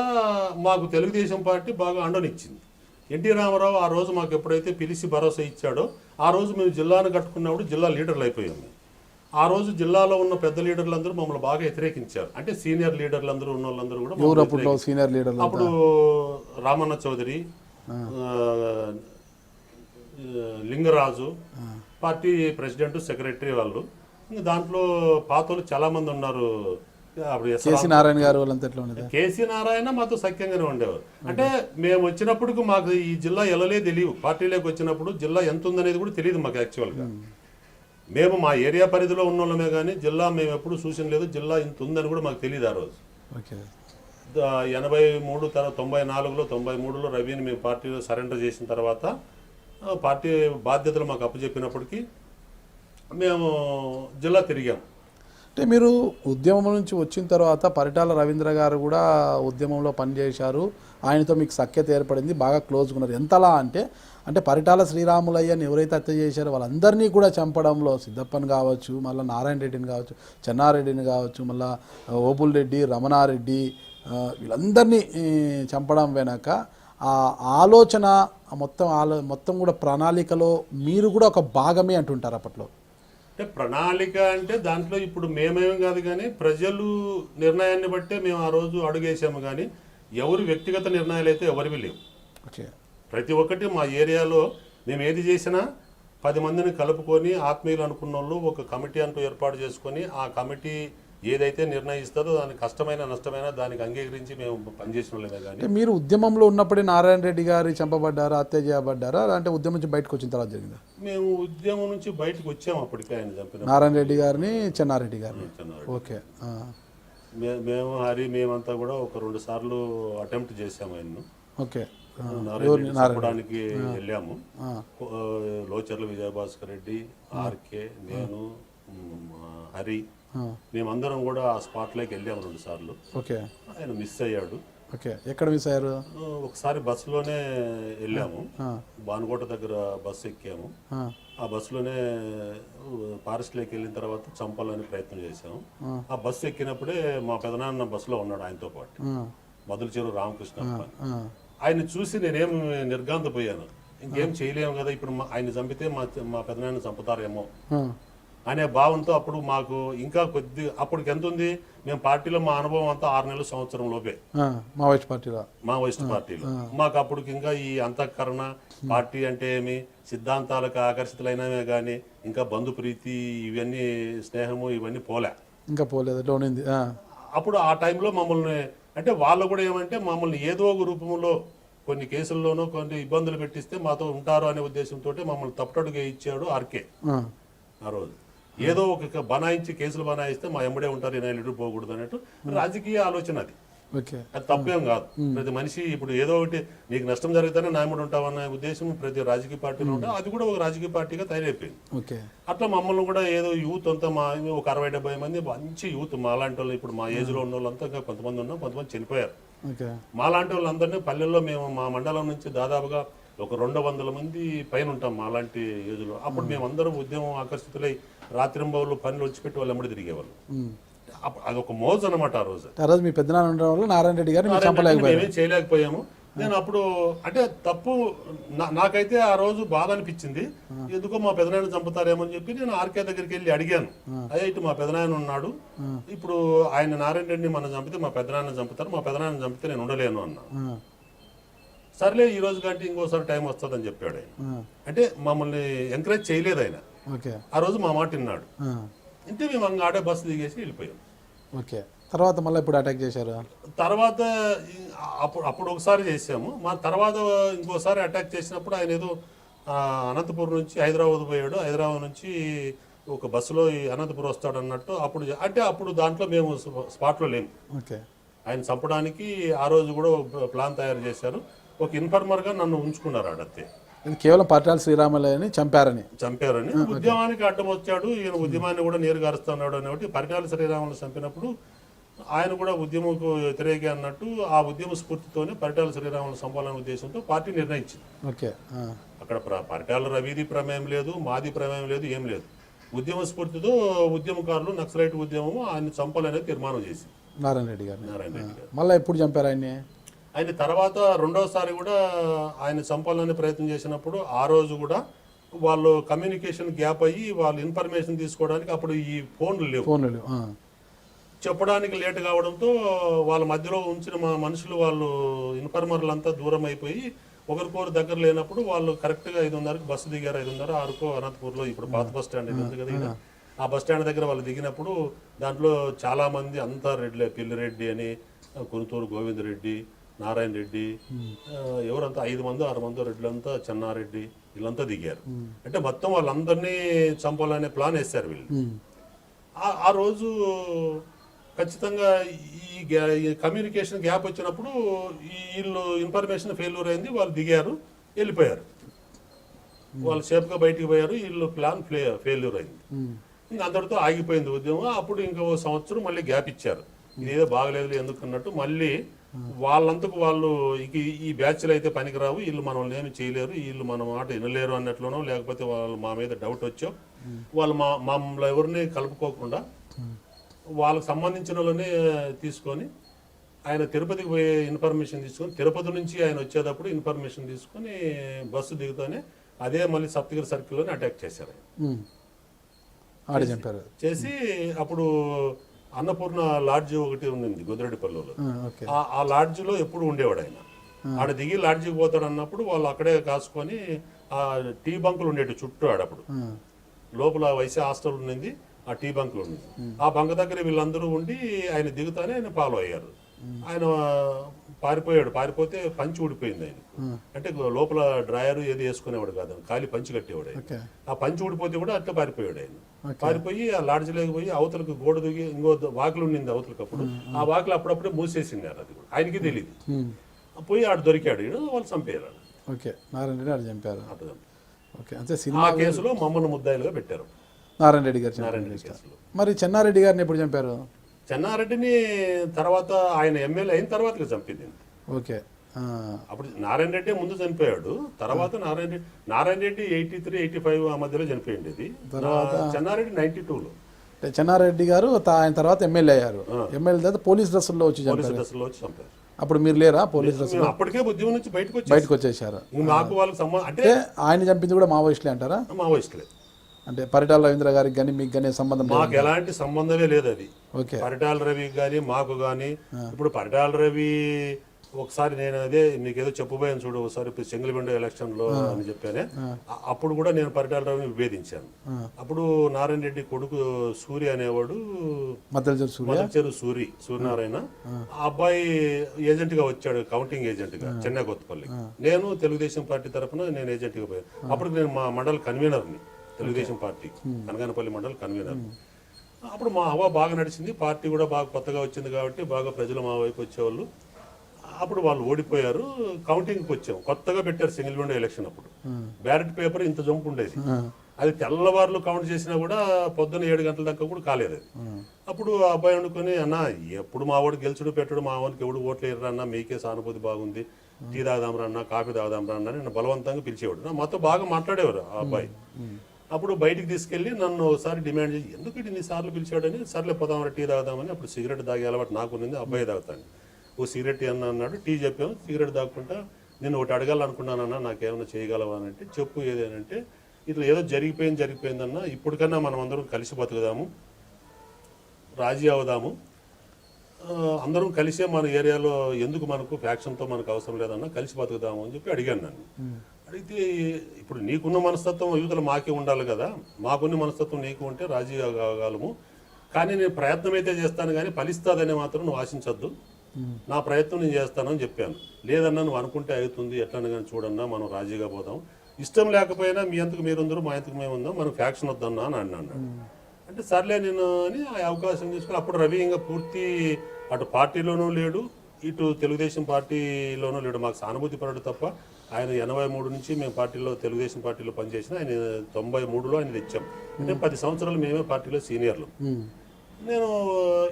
మాకు తెలుగుదేశం పార్టీ బాగా అండనిచ్చింది. ఎన్టీ రామారావు ఆ రోజు మాకు ఎప్పుడైతే పిలిచి భరోసా ఇచ్చాడో ఆ రోజు మేము జిల్లాను కట్టుకున్నప్పుడు జిల్లా లీడర్లు అయిపోయాము. ఆ రోజు జిల్లాలో ఉన్న పెద్ద లీడర్లందరూ మమ్మల్ని బాగా వ్యతిరేకించారు. అంటే సీనియర్ లీడర్లందరూ ఉన్న వాళ్ళందరూ కూడా సీనియర్ లీడర్లు, అప్పుడు Ramanna Chowdary, Lingaraju party president, secretary వాళ్ళు. దాంట్లో పాతోళ్ళు చాలా మంది ఉన్నారు. కేసీ నారాయణ గారు వాళ్ళంతా ఎట్లా ఉండేది? కేసీ నారాయణ మాతో సఖ్యంగానే ఉండేవారు. అంటే మేము వచ్చినప్పటికి మాకు ఈ జిల్లా ఎలాలే తెలియదు. పార్టీలోకి వచ్చినప్పుడు జిల్లా ఎంత ఉందనేది కూడా తెలియదు మాకు. యాక్చువల్గా మేము మా ఏరియా పరిధిలో ఉన్న వాళ్ళమే కానీ జిల్లా మేము ఎప్పుడు చూసిన లేదు. జిల్లా ఇంత ఉందని కూడా మాకు తెలియదు ఆ రోజు. 83 తర్వాత 94లో 93లో రవిని మేము పార్టీలో సరెండర్ చేసిన తర్వాత పార్టీ బాధ్యతలు మాకు అప్పచెప్పినప్పటికీ మేము జిల్లా తిరిగాం. అంటే మీరు ఉద్యమం నుంచి వచ్చిన తర్వాత పరిటాల రవీంద్ర గారు కూడా ఉద్యమంలో పనిచేశారు, ఆయనతో మీకు సఖ్యత ఏర్పడింది, బాగా క్లోజ్గా ఉన్నారు. ఎంతలా అంటే పరిటాల శ్రీరాములయ్యని ఎవరైతే హత్య చేశారో వాళ్ళందరినీ కూడా చంపడంలో సిద్ధప్పని కావచ్చు, మళ్ళీ నారాయణ రెడ్డిని కావచ్చు, చెన్నారెడ్డిని కావచ్చు, మళ్ళీ ఓపుల్ రెడ్డి, రమణారెడ్డి, వీళ్ళందరినీ చంపడం వెనక ఆ ఆలోచన మొత్తం కూడా ప్రణాళికలో మీరు కూడా ఒక భాగమే అంటుంటారు అప్పట్లో. అంటే ప్రణాళిక అంటే దాంట్లో ఇప్పుడు మేమేం కాదు కానీ ప్రజలు నిర్ణయాన్ని బట్టే మేము ఆ రోజు అడుగేసాము. కానీ ఎవరు వ్యక్తిగత నిర్ణయాలు అయితే ఎవరివి లేవు. ప్రతి ఒక్కటి మా ఏరియాలో మేము ఏది చేసినా 10 మందిని కలుపుకొని ఆత్మీయులు అనుకున్న వాళ్ళు ఒక కమిటీ అంటూ ఏర్పాటు చేసుకొని ఆ కమిటీ ఏదైతే నిర్ణయిస్తుందో దానికి కష్టమైన నష్టమైన దానికి అంగీకరించి మేము పనిచేసిన వాళ్ళమే. కానీ మీరు ఉద్యమంలో ఉన్నప్పుడే నారాయణ రెడ్డి గారు చంపబడ్డారా, హత్య చేయబడ్డారా, అంటే ఉద్యమం నుంచి బయటకు వచ్చిన తర్వాత జరిగిందా? మేము ఉద్యమం నుంచి బయటకు వచ్చాము. అప్పటికే ఆయన చంపిన నారాయణ రెడ్డి గారిని, చెన్నారెడ్డి గారిని. ఓకే. మేము హరి మేమంతా కూడా ఒక 2 సార్లు అటెంప్ట్ చేసాము ఆయన్ను. ఓకే. చంపడానికి వెళ్ళాము. లోచర్ల విజయభాస్కర్ రెడ్డి, ఆర్కే, నేను, హరి మేమందరం కూడా ఆ స్పాట్లోకి వెళ్ళాము 2 సార్లు. ఓకే. ఆయన మిస్ అయ్యాడు. ఓకే. ఎక్కడ మిస్ అయ్యారు? ఒకసారి బస్సులోనే వెళ్ళాము, బానుకోట దగ్గర బస్సు ఎక్కాము. ఆ బస్సులోనే ఫారెస్ట్లోకి వెళ్ళిన తర్వాత చంపాలని ప్రయత్నం చేశాము. ఆ బస్సు ఎక్కినప్పుడే మా పెదనాన్న బస్సులో ఉన్నాడు ఆయనతో పాటు, మొదలు చెరువు రామకృష్ణ. ఆయన చూసి నేనేం నిర్గాంతపోయాను, ఇంకేం చేయలేము కదా ఇప్పుడు ఆయన చంపితే మా పెదనాన్న చంపుతారేమో అనే భావంతో అప్పుడు మాకు ఇంకా అప్పటికి ఎంత ఉంది, మేము పార్టీలో మా అనుభవం అంతా 6 నెలలు సంవత్సరం లోపే మావోయిస్ట్ పార్టీలో. మాకు అప్పటికి ఇంకా ఈ అంతఃకరణ పార్టీ అంటే ఏమి, సిద్ధాంతాలకు ఆకర్షితులైనవే కానీ ఇంకా బంధుప్రీతి ఇవన్నీ స్నేహము ఇవన్నీ పోలేదు. అప్పుడు ఆ టైంలో మమ్మల్ని అంటే వాళ్ళు కూడా ఏమంటే మమ్మల్ని ఏదో ఒక రూపంలో కొన్ని కేసుల్లోనూ కొన్ని ఇబ్బందులు పెట్టిస్తే మాతో ఉంటారు అనే ఉద్దేశంతో మమ్మల్ని తప్పటడుగా ఇచ్చాడు ఆర్కే. ఆ రోజు ఏదో ఒక బనాయించి కేసులు బనాయిస్తే మా ఎమ్మడే ఉంటారు, నేను ఎటు పోకూడదు అన్నట్టు రాజకీయ ఆలోచన అది. అది తప్పేం కాదు. ప్రతి మనిషి ఇప్పుడు ఏదో ఒకటి నీకు నష్టం జరిగితేనే నా ఎమ్మడి ఉంటావన్న ఉద్దేశం ప్రతి రాజకీయ పార్టీలో ఉంటే అది కూడా ఒక రాజకీయ పార్టీగా తయారైపోయింది. అట్లా మమ్మల్ని కూడా ఏదో యూత్ అంతా మా ఒక 60-70 మంది మంచి యూత్ మాలాంటి వాళ్ళు, ఇప్పుడు మా ఏజ్ లో ఉన్న వాళ్ళంతా ఇంకా కొంతమంది ఉన్నాం, కొంతమంది చనిపోయారు. మాలాంటి వాళ్ళందరినీ పల్లెల్లో మేము మా మండలం నుంచి దాదాపుగా ఒక 200 మంది పైన ఉంటాం మాలాంటి ఏజ్లో. అప్పుడు మేమందరం ఉద్యమం ఆకర్షితులై రాత్రింబవులు పనులు వచ్చిపెట్టి వాళ్ళు ఎమ్మడి తిరిగేవాళ్ళు. అది ఒక మోజు అనమాట ఆ రోజు. ఆ రోజు మీ పెద్దనాన్న ఉండడం వల్ల నారాయణ రెడ్డి గారిని మీరు చంపలేకపోయారు. మేమేం చేయలేకపోయాము. నేను అప్పుడు అంటే తప్పు నాకైతే ఆ రోజు బాధ అనిపించింది. ఎందుకో మా పెదనాయన చంపుతారేమో అని చెప్పి నేను ఆర్కే దగ్గరికి వెళ్ళి అడిగాను. అదే ఇటు మా పెదనాయన ఉన్నాడు, ఇప్పుడు ఆయన నారాయణ రెడ్డిని మనం చంపితే మా పెదనాయన చంపుతారు, మా పెదనాయన చంపితే నేను ఉండలేను అన్నా. సర్లే ఈ రోజు కంటే ఇంకోసారి టైం వస్తుందని చెప్పాడు ఆయన. అంటే మమ్మల్ని ఎంకరేజ్ చేయలేదు ఆయన. ఆ రోజు మా మాట విన్నాడు. ఇంతే మేము అంగ ఆడే బస్సు దిగేసి వెళ్ళిపోయాం. ఓకే, తర్వాత మళ్ళీ ఇప్పుడు అటాక్ చేశారు. తర్వాత అప్పుడు ఒకసారి చేసాము. మా తర్వాత ఇంకోసారి అటాక్ చేసినప్పుడు ఆయన ఏదో అనంతపురం నుంచి హైదరాబాద్ పోయాడు. హైదరాబాద్ నుంచి ఒక బస్సులో అనంతపురం వస్తాడు అన్నట్టు అప్పుడు దాంట్లో మేము స్పాట్లో లేము. ఓకే, ఆయన చంపడానికి ఆ రోజు కూడా ప్లాన్ తయారు చేశారు. ఒక ఇన్ఫార్మర్గా నన్ను ఉంచుకున్నారు ఆడతే. ఇది కేవలం పరిటాల శ్రీరాములని చంపారని ఉద్యమానికి అడ్డం వచ్చాడు ఈయన, ఉద్యమాన్ని కూడా నీరుగా అరుస్తున్నాడు అనేవి. పరిటాల శ్రీరాములు చంపినప్పుడు ఆయన కూడా ఉద్యమంకు వ్యతిరేక అన్నట్టు ఆ ఉద్యమ స్ఫూర్తితోనే పరిటాల శ్రీరాములు చంపాలనే ఉద్దేశంతో పార్టీ నిర్ణయించింది. ఓకే, అక్కడ పరిటాల రవిది ప్రమేయం లేదు, మాది ప్రమేయం లేదు, ఏం లేదు. ఉద్యమ స్ఫూర్తితో ఉద్యమకారులు నక్సలైట్ ఉద్యమం ఆయన చంపాలనేది తీర్మానం చేసి నారాయణ రెడ్డి గారు మళ్ళీ ఎప్పుడు చంపారు ఆయన్ని? ఆయన తర్వాత రెండోసారి కూడా ఆయన చంపాలని ప్రయత్నం చేసినప్పుడు ఆ రోజు కూడా వాళ్ళు కమ్యూనికేషన్ గ్యాప్ అయ్యి వాళ్ళు ఇన్ఫర్మేషన్ తీసుకోవడానికి అప్పుడు ఈ ఫోన్లు లేవు, చెప్పడానికి లేట్ కావడంతో వాళ్ళ మధ్యలో ఉంచిన మా మనుషులు వాళ్ళు ఇన్ఫర్మర్లంతా దూరం అయిపోయి ఒకరికొకరు దగ్గర లేనప్పుడు వాళ్ళు కరెక్ట్గా 5:30కి బస్సు దిగారు. 5:30 అరకు అనంతపూర్లో ఇప్పుడు పాత బస్ స్టాండ్ ఉంది కదా, ఆ బస్ స్టాండ్ దగ్గర వాళ్ళు దిగినప్పుడు దాంట్లో చాలా మంది అంతా రెడ్లే, పిల్లిరెడ్డి అని, కురుతూరు గోవిందరెడ్డి, నారాయణ రెడ్డి, ఎవరంతా 5 మంది 6 మంది రెడ్లంతా, చెన్నారెడ్డి వీళ్ళంతా దిగారు. అంటే మొత్తం వాళ్ళందరినీ చంపాలనే ప్లాన్ వేశారు వీళ్ళు. ఆ రోజు ఖచ్చితంగా ఈ కమ్యూనికేషన్ గ్యాప్ వచ్చినప్పుడు వీళ్ళు ఇన్ఫర్మేషన్ ఫెయిల్యూర్ అయింది, వాళ్ళు దిగారు, వెళ్ళిపోయారు. వాళ్ళు సేఫ్గా బయటికి పోయారు, వీళ్ళు ప్లాన్ ఫెయిల్యూర్ అయింది. ఇంకా అందరితో ఆగిపోయింది ఉద్యమం. అప్పుడు ఇంకో సంవత్సరం మళ్ళీ గ్యాప్ ఇచ్చారు. ఇదేదో బాగలేదు ఎందుకన్నట్టు మళ్ళీ వాళ్ళంతకు వాళ్ళు ఈ బ్యాచ్లు అయితే పనికిరావు, వీళ్ళు మనల్ని ఏమి చేయలేరు, వీళ్ళు మన మాట వినలేరు అన్నట్లునో, లేకపోతే వాళ్ళు మా మీద డౌట్ వచ్చో వాళ్ళు మమ్మల్ని ఎవరిని కలుపుకోకుండా వాళ్ళకి సంబంధించిన వాళ్ళనే తీసుకొని ఆయన తిరుపతికి పోయే ఇన్ఫర్మేషన్ తీసుకొని, తిరుపతి నుంచి ఆయన వచ్చేటప్పుడు ఇన్ఫర్మేషన్ తీసుకొని బస్సు దిగుతూనే అదే మళ్ళీ సప్తగిరి సర్కిల్లోనే అటాక్ చేశారు. చేసి అప్పుడు అన్నపూర్ణ లాడ్జ్ ఒకటి ఉంది గొద్దిరెడ్డిపల్లిలో, ఆ లాడ్జ్లో ఎప్పుడు ఉండేవాడు ఆయన. ఆడ దిగి లాడ్జికి పోతాడు అన్నప్పుడు వాళ్ళు అక్కడే కాసుకొని ఆ టీ బంకులు ఉండేవి చుట్టూ ఆడప్పుడు లోపల వైసీ హాస్టల్ ఉన్నది, ఆ టీ బంకులు ఉంది. ఆ బంక్ దగ్గర వీళ్ళందరూ ఉండి ఆయన దిగుతానే ఆయన ఫాలో అయ్యారు. ఆయన పారిపోతే పంచి ఊడిపోయింది ఆయన. అంటే లోపల డ్రాయర్ ఏది వేసుకునేవాడు కాదు, ఖాళీ పంచి కట్టేవాడు ఆయన. ఆ పంచి ఊడిపోతే కూడా అట్లా పారిపోయాడు ఆయన. పారిపోయి ఆ లాడ్జ్ లేకపోయి అవతలకు గోడ దిగి ఇంకో వాకిలు ఉండింది అవతలకు. అప్పుడు ఆ వాకిలు అప్పుడప్పుడే మూసేసింది, అది కూడా ఆయనకి తెలియదు. పోయి ఆడు దొరికాడు, వాళ్ళు చంపారు. ఆ కేసులో మమ్మల్ని ముద్దాయిలుగా పెట్టారు నారాయణ రెడ్డి గారు. మరి చెన్నారెడ్డి గారిని ఎప్పుడు చంపారు? చెన్నారెడ్డిని తర్వాత ఆయన ఎమ్మెల్యే అయిన తర్వాత చంపింది. ఓకే, అప్పుడు నారాయణ రెడ్డి ముందు చనిపోయాడు. తర్వాత నారాయణ రెడ్డి 83, 85 ఆ మధ్యలో చనిపోయింది. తర్వాత చెన్నారెడ్డి 92లో. చెన్నారెడ్డి గారు ఆయన తర్వాత ఎమ్మెల్యే అయ్యారు. ఎమ్మెల్యే తర్వాత పోలీస్ డ్రెస్సుల్లో వచ్చి చంపారు. అప్పుడు మీరు లేరా పోలీస్ డ్రెస్? అప్పటికే ఉద్యమం నుంచి బయటకు వచ్చేసారు. నాకు వాళ్ళకి సంబంధం అంటే ఆయన చంపింది కూడా మావోయిస్టులే అంటారా? మావోయిస్టులే. అంటే పరిటాల రవీంద్ర గారికి కానీ మీకు కానీ సంబంధం? మాకు ఎలాంటి సంబంధమే లేదు అది. పరిటాల రవికి కానీ మాకు కానీ. ఇప్పుడు పరిటాల రవి ఒకసారి నేను అదే మీకు ఏదో చెప్పబోయాను చూడు, ఒకసారి చెంగల్బెండ ఎలక్షన్ లో అని చెప్పానే, అప్పుడు కూడా నేను పరిటాల రవిని విభేదించాను. అప్పుడు నారాయణ రెడ్డి కొడుకు సూర్య అనేవాడు, మద్దలచెరు సూర్యనారాయణ, ఆ అబ్బాయి ఏజెంట్ గా వచ్చాడు, కౌంటింగ్ ఏజెంట్ గా చెన్నై కొత్తపల్లి. నేను తెలుగుదేశం పార్టీ తరఫున నేను ఏజెంట్ గా పోయాను. అప్పుడు నేను మా మండల కన్వీనర్ని, తెలుగుదేశం పార్టీ కనగానపల్లి మండలి కన్వీనర్. అప్పుడు మా హవా బాగా నడిచింది, పార్టీ కూడా బాగా కొత్తగా వచ్చింది కాబట్టి బాగా ప్రజలు మా వైపు వచ్చేవాళ్ళు. అప్పుడు వాళ్ళు ఓడిపోయారు. కౌంటింగ్కి వచ్చాము, కొత్తగా పెట్టారు సింగిల్ ఎలక్షన్. అప్పుడు బ్యాలెట్ పేపర్ ఇంత జంపు ఉండేది, అది తెల్లవారులు కౌంట్ చేసినా కూడా పొద్దున్న 7 గంటల దాకా కూడా కాలేదు అది. అప్పుడు ఆ అబ్బాయి అనుకుని, అన్న ఎప్పుడు మా వాడు గెలుచుడు పెట్టడు, మా వాడికి ఎవడు ఓట్లు వేయరు అన్న, మీకే సానుభూతి బాగుంది, టీ తాగుదాంరా అన్న, కాఫీ తాగుదాంరా అన్న, నేను బలవంతంగా పిలిచేవాడు. మొత్తం బాగా మాట్లాడేవారు ఆ అబ్బాయి. అప్పుడు బయటికి తీసుకెళ్ళి నన్ను ఒకసారి డిమాండ్ చేసి ఎందుకు ఇన్నిసార్లు పిలిచాడని, సర్లే పోదామని టీ తాగుదామని. అప్పుడు సిగరెట్ తాగే అలవాటు నాకు ఉన్నది, అబ్బాయి తాగుతాను. ఓ సిగరెట్ అన్న అన్నాడు, టీ చెప్పాము. సిగరెట్ తాగుకుంటా నేను ఒకటి అడగాలనుకున్నానన్నా, నాకేమైనా చేయగలవా అని అంటే, చెప్పు ఏదేనంటే, ఇట్లా ఏదో జరిగిపోయిందన్నా, ఇప్పటికన్నా మనం అందరం కలిసి బతుకుదాము, రాజీ అవుదాము, అందరం కలిసే మన ఏరియాలో ఎందుకు మనకు ఫ్యాక్షన్తో మనకు అవసరం లేదన్నా, కలిసి బతుకుదాము అని చెప్పి అడిగాను నన్ను. అడిగితే ఇప్పుడు నీకున్న మనస్తత్వం యువతలు మాకే ఉండాలి కదా, మాకున్న మనస్తత్వం నీకు ఉంటే రాజీ కాగలము, కానీ నేను ప్రయత్నం అయితే చేస్తాను కానీ ఫలిస్తుందని మాత్రం నువ్వు ఆశించద్దు, నా ప్రయత్నం నేను చేస్తానని చెప్పాను. లేదన్నా నువ్వు అనుకుంటే అవుతుంది, ఎట్లన్నా కానీ చూడన్నా మనం రాజీగా పోదాం, ఇష్టం లేకపోయినా మీ అంతకు మీరుందరూ మా అంతకు మేము ఉందాం, మనం ఫ్యాక్షన్ వద్దన్నా అని అన్నాడు. అంటే సర్లే నేను అని ఆ అవకాశం తీసుకుని, అప్పుడు రవి ఇంకా పూర్తి అటు పార్టీలోనూ లేడు, ఇటు తెలుగుదేశం పార్టీలోనూ లేడు. మాకు సానుభూతి పరుడు తప్ప. ఆయన 83 నుంచి మేము పార్టీలో తెలుగుదేశం పార్టీలో పనిచేసిన, ఆయన 93లో ఆయన తెచ్చాం. అంటే 10 సంవత్సరాలు మేమే పార్టీలో సీనియర్లు. నేను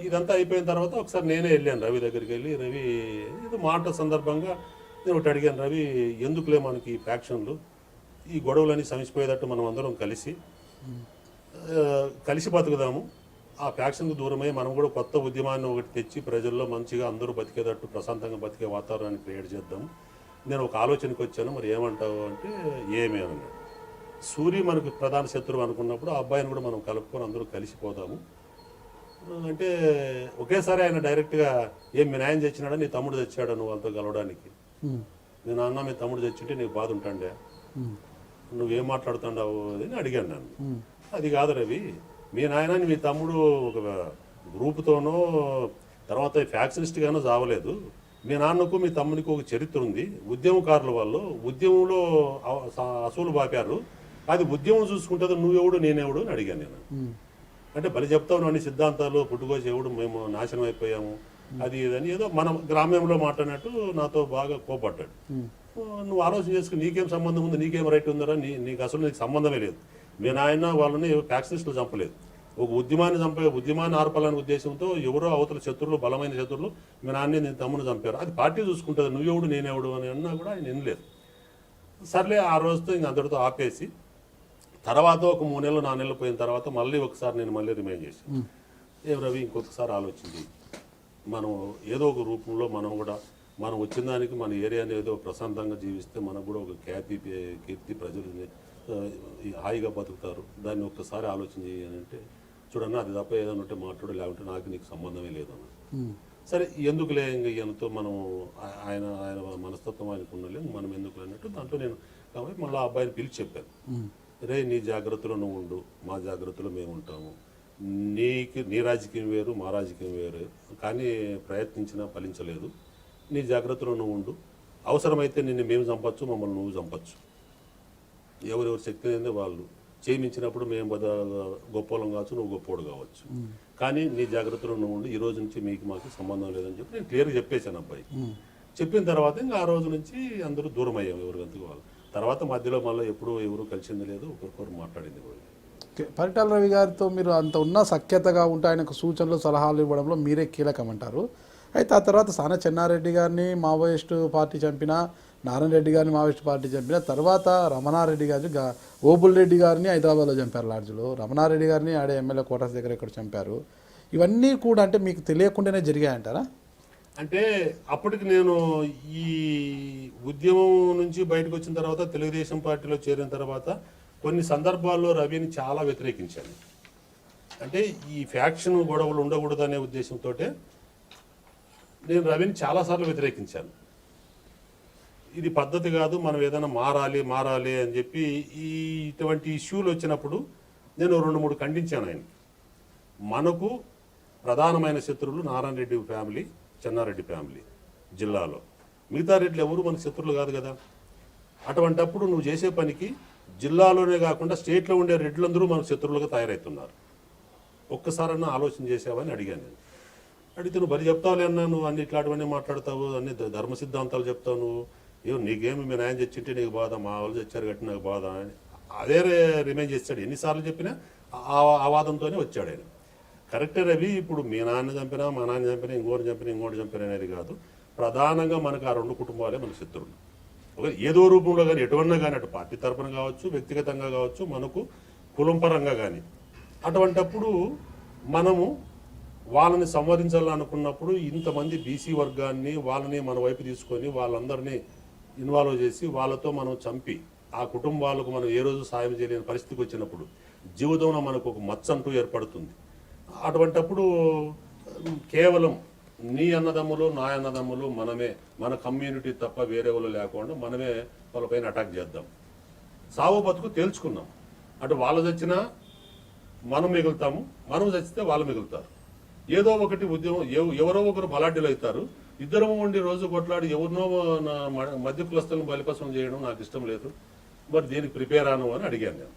ఇదంతా అయిపోయిన తర్వాత ఒకసారి నేనే వెళ్ళాను రవి దగ్గరికి. వెళ్ళి రవి ఇది మాట సందర్భంగా నేను ఒకటి అడిగాను, రవి ఎందుకులే మనకి ఫ్యాక్షన్లు, ఈ గొడవలని సమిసిపోయేటట్టు మనం అందరం కలిసి బతుకుదాము, ఆ ఫ్యాక్షన్కు దూరమై మనం కూడా కొత్త ఉద్యమాన్ని ఒకటి తెచ్చి ప్రజల్లో మంచిగా అందరూ బతికేటట్టు ప్రశాంతంగా బతికే వాతావరణాన్ని క్రియేట్ చేద్దాం. నేను ఒక ఆలోచనకు వచ్చాను, మరి ఏమంటావు అంటే ఏమీ అన్నాడు. సూర్య మనకు ప్రధాన శత్రువు అనుకున్నప్పుడు ఆ అబ్బాయిని కూడా మనం కలుపుకొని అందరూ కలిసిపోదాము అంటే, ఒకేసారి ఆయన డైరెక్ట్గా ఏం మీ నాయన తెచ్చినాడా, నీ తమ్ముడు తెచ్చాడా నువ్వు వాళ్ళతో కలవడానికి? నేను అన్న మీ తమ్ముడు తెచ్చింటే నీకు బాధ ఉంటాండే, నువ్వేం మాట్లాడుతున్నావు అని అడిగాను నన్ను. అది కాదు రవి, మీ నాయన మీ తమ్ముడు ఒక గ్రూపుతోనో తర్వాత ఫ్యాక్షనిస్ట్గానో చావలేదు, మీ నాన్నకు మీ తమ్మునికి ఒక చరిత్ర ఉంది, ఉద్యమకారుల వాళ్ళు ఉద్యమంలో అసూలు బాపారు, అది ఉద్యమం చూసుకుంటుంది, నువ్వెవడు నేనెవడు అని అడిగాను నేను. అంటే బలి చెప్తావు అన్ని సిద్ధాంతాలు పుట్టుకోసి ఎవడు మేము నాశనం అయిపోయాము అది ఇదని ఏదో మనం గ్రామ్యంలో మాట్లాడినట్టు నాతో బాగా కోపడ్డాడు. నువ్వు ఆలోచన చేసుకుని నీకేం సంబంధం ఉంది, నీకేం రైట్ ఉందరా, నీకు అసలు నీకు సంబంధమే లేదు, మీ నాయన వాళ్ళని ఫ్యాక్షనిస్టులు చంపలేదు, ఒక ఉద్యమాన్ని ఆర్పాలనే ఉద్దేశంతో ఎవరో అవతల శత్రువులు, బలమైన శత్రువులు మీ నాన్నే నేను తమ్ముని చంపారు, అది పార్టీ చూసుకుంటుంది, నువ్వెవడు నేనెవడు అని అన్నా కూడా ఆయన వినలేదు. సర్లే ఆ రోజుతో ఇంక అందరితో ఆపేసి, తర్వాత ఒక 3 నెలలు 4 నెలలు పోయిన తర్వాత మళ్ళీ ఒకసారి నేను మళ్ళీ రిమైండ్ చేశాను, ఏం రవి ఇంకొకసారి ఆలోచించి మనం ఏదో ఒక రూపంలో మనం వచ్చిన దానికి మన ఏరియాని ఏదో ప్రశాంతంగా జీవిస్తే మనకు కూడా ఒక కీర్తి ప్రజలు హాయిగా బతుకుతారు, దాన్ని ఒక్కసారి ఆలోచన చేయాలంటే చూడన్నా అది తప్ప ఏదైనా ఉంటే మాట్లాడు, లేకుంటే నాకు నీకు సంబంధమే లేదన్న. సరే ఎందుకులే ఇంక ఈయనతో మనం ఆయన మనస్తత్వం ఆయనకు ఉండలే, మనం ఎందుకులే అన్నట్టు దాంట్లో నేను కాబట్టి మళ్ళీ ఆ అబ్బాయిని పిలిచి చెప్పాను, రే నీ జాగ్రత్తలో నువ్వు ఉండు, మా జాగ్రత్తలో మేము ఉంటాము, నీ రాజకీయం వేరు మా రాజకీయం వేరు, కానీ ప్రయత్నించినా ఫలించలేదు, నీ జాగ్రత్తలో నువ్వు ఉండు, అవసరమైతే నిన్ను మేము చంపచ్చు, మమ్మల్ని నువ్వు చంపచ్చు, ఎవరెవరి శక్తి ఏందో వాళ్ళు చేయించినప్పుడు మేము గొప్పలం కావచ్చు, నువ్వు గొప్పోడు కావచ్చు, కానీ నీ జాగ్రత్తలో నువ్వు ఉండి, ఈ రోజు నుంచి మాకు సంబంధం లేదని చెప్పి నేను క్లియర్గా చెప్పేశాను అబ్బాయి. చెప్పిన తర్వాత ఇంకా ఆ రోజు నుంచి అందరూ దూరం అయ్యాం ఎవరికంతకు వాళ్ళు. తర్వాత మధ్యలో మళ్ళీ ఎప్పుడు ఎవరు కలిసింది లేదు, ఒకరికొకరు మాట్లాడింది కూడా. పరిటాల రవి గారితో మీరు అంత ఉన్న సఖ్యతగా ఉంటే ఆయనకు సూచనలు సలహాలు ఇవ్వడంలో మీరే కీలకమంటారు. అయితే ఆ తర్వాత సాన చెన్నారెడ్డి గారిని మావోయిస్టు పార్టీ చంపిన, నారాయణ రెడ్డి గారిని మావోయిస్టు పార్టీ చంపిన, తర్వాత రమణారెడ్డి గారిని ఓబుల్ రెడ్డి గారిని హైదరాబాద్లో చంపారు లాడ్జ్లో, రమణారెడ్డి గారిని ఆడే ఎమ్మెల్యే కోటర్స్ దగ్గర ఇక్కడ చంపారు. ఇవన్నీ కూడా అంటే మీకు తెలియకుండానే జరిగాయంటారా? అంటే అప్పటికి నేను ఈ ఉద్యమం నుంచి బయటకు వచ్చిన తర్వాత తెలుగుదేశం పార్టీలో చేరిన తర్వాత కొన్ని సందర్భాల్లో రవిని చాలా వ్యతిరేకించాను. అంటే ఈ ఫ్యాక్షన్ గొడవలు ఉండకూడదు అనే ఉద్దేశంతో నేను రవిని చాలాసార్లు వ్యతిరేకించాను. ఇది పద్ధతి కాదు, మనం ఏదైనా మారాలి అని చెప్పి ఇటువంటి ఇష్యూలు వచ్చినప్పుడు నేను 2-3 ఖండించాను ఆయన. మనకు ప్రధానమైన శత్రువులు నారాయణ రెడ్డి ఫ్యామిలీ, చెన్నారెడ్డి ఫ్యామిలీ జిల్లాలో, మిగతా రెడ్లు ఎవరు మనకు శత్రువులు కాదు కదా. అటువంటప్పుడు నువ్వు చేసే పనికి జిల్లాలోనే కాకుండా స్టేట్లో ఉండే రెడ్లందరూ మనకు శత్రువులుగా తయారవుతున్నారు, ఒక్కసారన్నా ఆలోచన చేసావని అడిగాను నేను. అడిగితే నువ్వు బలి చెప్తావులే అన్నా, నువ్వు అన్ని ఇట్లాంటివన్నీ మాట్లాడతావు, అన్ని ధర్మ సిద్ధాంతాలు చెప్తావు, నువ్వు నీకేమి మీ నాయన చచ్చింటే నీకు బాధ, మా వాళ్ళు చచ్చారు కట్టి నాకు బాధ అని అదే రిమైండ్ చేస్తాడు. ఎన్నిసార్లు చెప్పినా ఆ వాదంతోనే వచ్చాడు ఆయన. కరెక్టే రవి, ఇప్పుడు మీ నాన్న చంపినా, మా నాన్న చంపినా, ఇంకోటి చంపినా అనేది కాదు, ప్రధానంగా మనకు ఆ 2 కుటుంబాలే మన శత్రువులు. ఏదో రూపంలో కానీ ఎటువన్నా కానీ, అటు పార్టీ తరఫున కావచ్చు, వ్యక్తిగతంగా కావచ్చు, మనకు కులం పరంగా కానీ. అటువంటప్పుడు మనము వాళ్ళని సంవరించాలనుకున్నప్పుడు ఇంతమంది బీసీ వర్గాన్ని వాళ్ళని మన వైపు తీసుకొని వాళ్ళందరినీ ఇన్వాల్వ్ చేసి వాళ్ళతో మనం చంపి ఆ కుటుంబాలకు మనం ఏ రోజు సాయం చేయలేని పరిస్థితికి వచ్చినప్పుడు జీవితంలో మనకు ఒక మచ్చ అంటూ ఏర్పడుతుంది. అటువంటప్పుడు కేవలం నీ అన్నదమ్ములు నా అన్నదమ్ములు మనమే, మన కమ్యూనిటీ తప్ప వేరే వాళ్ళు లేకుండా మనమే వాళ్ళపైన అటాక్ చేద్దాం. సావు బతుకు తేల్చుకున్నాం. అటు వాళ్ళు చచ్చినా మనం మిగులుతాము, మనం చచ్చితే వాళ్ళు మిగులుతారు. ఏదో ఒకటి ఉద్యమం, ఎవరో ఒకరు బలాఢ్యులు అవుతారు. ఇద్దరం ఉండి రోజు కొట్లాడి ఎవరినో నా మధ్య కులస్తులను బలిపసం చేయడం నాకు ఇష్టం లేదు. మరి దీనికి ప్రిపేర్ అను అని అడిగాను నేను.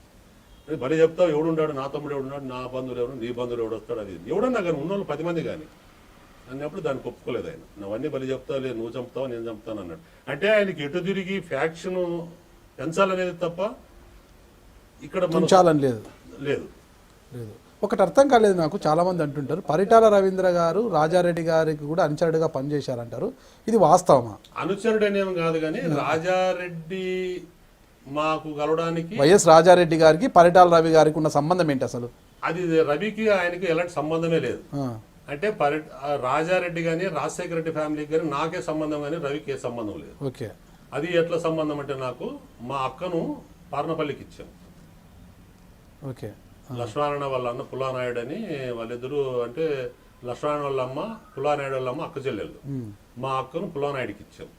బలి చెప్తావు, ఎవడున్నాడు, నా తమ్ముడు ఎవడున్నాడు, నా బంధువులు ఎవరు, నీ బంధువులు ఎవడు వస్తాడు, అది ఎవడన్నా కానీ ఉన్నోళ్ళు 10 మంది కానీ అన్నప్పుడు దానికి ఒప్పుకోలేదు ఆయన. నువ్వన్నీ బలి చెప్తావు, లేదు నువ్వు చంపుతావు నేను చంపుతాను అన్నాడు. అంటే ఆయనకి ఎటు తిరిగి ఫ్యాక్షన్ పెంచాలనేది తప్ప ఇక్కడ ఉంచాలని లేదు లేదు. ఒకటి అర్థం కాలేదు నాకు. చాలామంది అంటుంటారు పరిటాల రవీంద్ర గారు రాజారెడ్డి గారికి కూడా అనుచరుడిగా పనిచేశారంటారు. ఇది వాస్తవమా? అనుచరుడు అనేం కాదు కానీ రాజారెడ్డి మాకు కలవడానికి వైఎస్ రాజారెడ్డి గారికి పరిటాల రవి గారికి ఉన్న సంబంధం ఏంటి అసలు? అది రవికి ఆయనకి ఎలాంటి సంబంధమే లేదు. అంటే రాజారెడ్డి కానీ రాజశేఖర రెడ్డి ఫ్యామిలీకి కానీ నాకే సంబంధం కానీ రవికి ఏ సంబంధం లేదు. ఓకే, అది ఎట్లా సంబంధం అంటే నాకు మా అక్కను పార్నపల్లికి ఇచ్చాం. ఓకే, లక్ష్మీనారాయణ వాళ్ళ అన్న పుల్లానాయుడు అని వాళ్ళిద్దరూ, అంటే లక్ష్మీనారాయణ వాళ్ళ అమ్మ పుల్లానాయుడు వాళ్ళ అమ్మ అక్క చెల్లెళ్ళు. మా అక్కను పుల్లానాయుడికి ఇచ్చాం.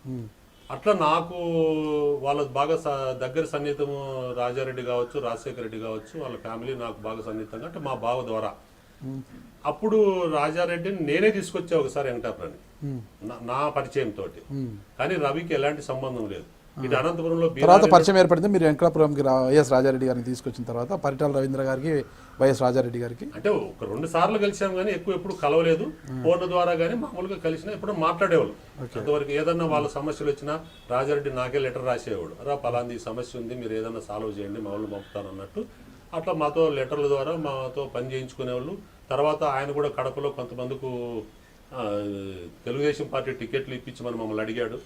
అట్లా నాకు వాళ్ళ బాగా దగ్గర సన్నిహితము రాజారెడ్డి కావచ్చు, రాజశేఖర రెడ్డి కావచ్చు, వాళ్ళ ఫ్యామిలీ నాకు బాగా సన్నిహితంగా, అంటే మా బావ ద్వారా. అప్పుడు రాజారెడ్డిని నేనే తీసుకొచ్చా ఒకసారి వెంకటాపురాన్ని నా పరిచయం తోటి. కానీ రవికి ఎలాంటి సంబంధం లేదు. ఇటు అనంతపురంలో తర్వాత పరిచయం ఏర్పడింది. మీరు వెంకటాపురంకి వైఎస్ రాజారెడ్డి గారిని తీసుకొచ్చిన తర్వాత పరిటాల రవీంద్ర గారికి వైఎస్ రాజారెడ్డి గారికి అంటే ఒక 2 సార్లు కలిసాం కానీ ఎప్పుడు కలవలేదు. ఫోన్ ద్వారా కానీ మామూలుగా కలిసినా ఎప్పుడు మాట్లాడేవాళ్ళు. అంతవరకు ఏదన్నా వాళ్ళ సమస్యలు వచ్చినా రాజారెడ్డి నాకే లెటర్ రాసేవాడు, రా పలాంది సమస్య ఉంది, మీరు ఏదన్నా సాల్వ్ చేయండి, మా వాళ్ళు పంపుతాను అన్నట్టు. అట్లా మాతో లెటర్ల ద్వారా మాతో పని చేయించుకునేవాళ్ళు. తర్వాత ఆయన కూడా కడపలో కొంతమందికి తెలుగుదేశం పార్టీ టికెట్లు ఇప్పించమని మమ్మల్ని అడిగాడు.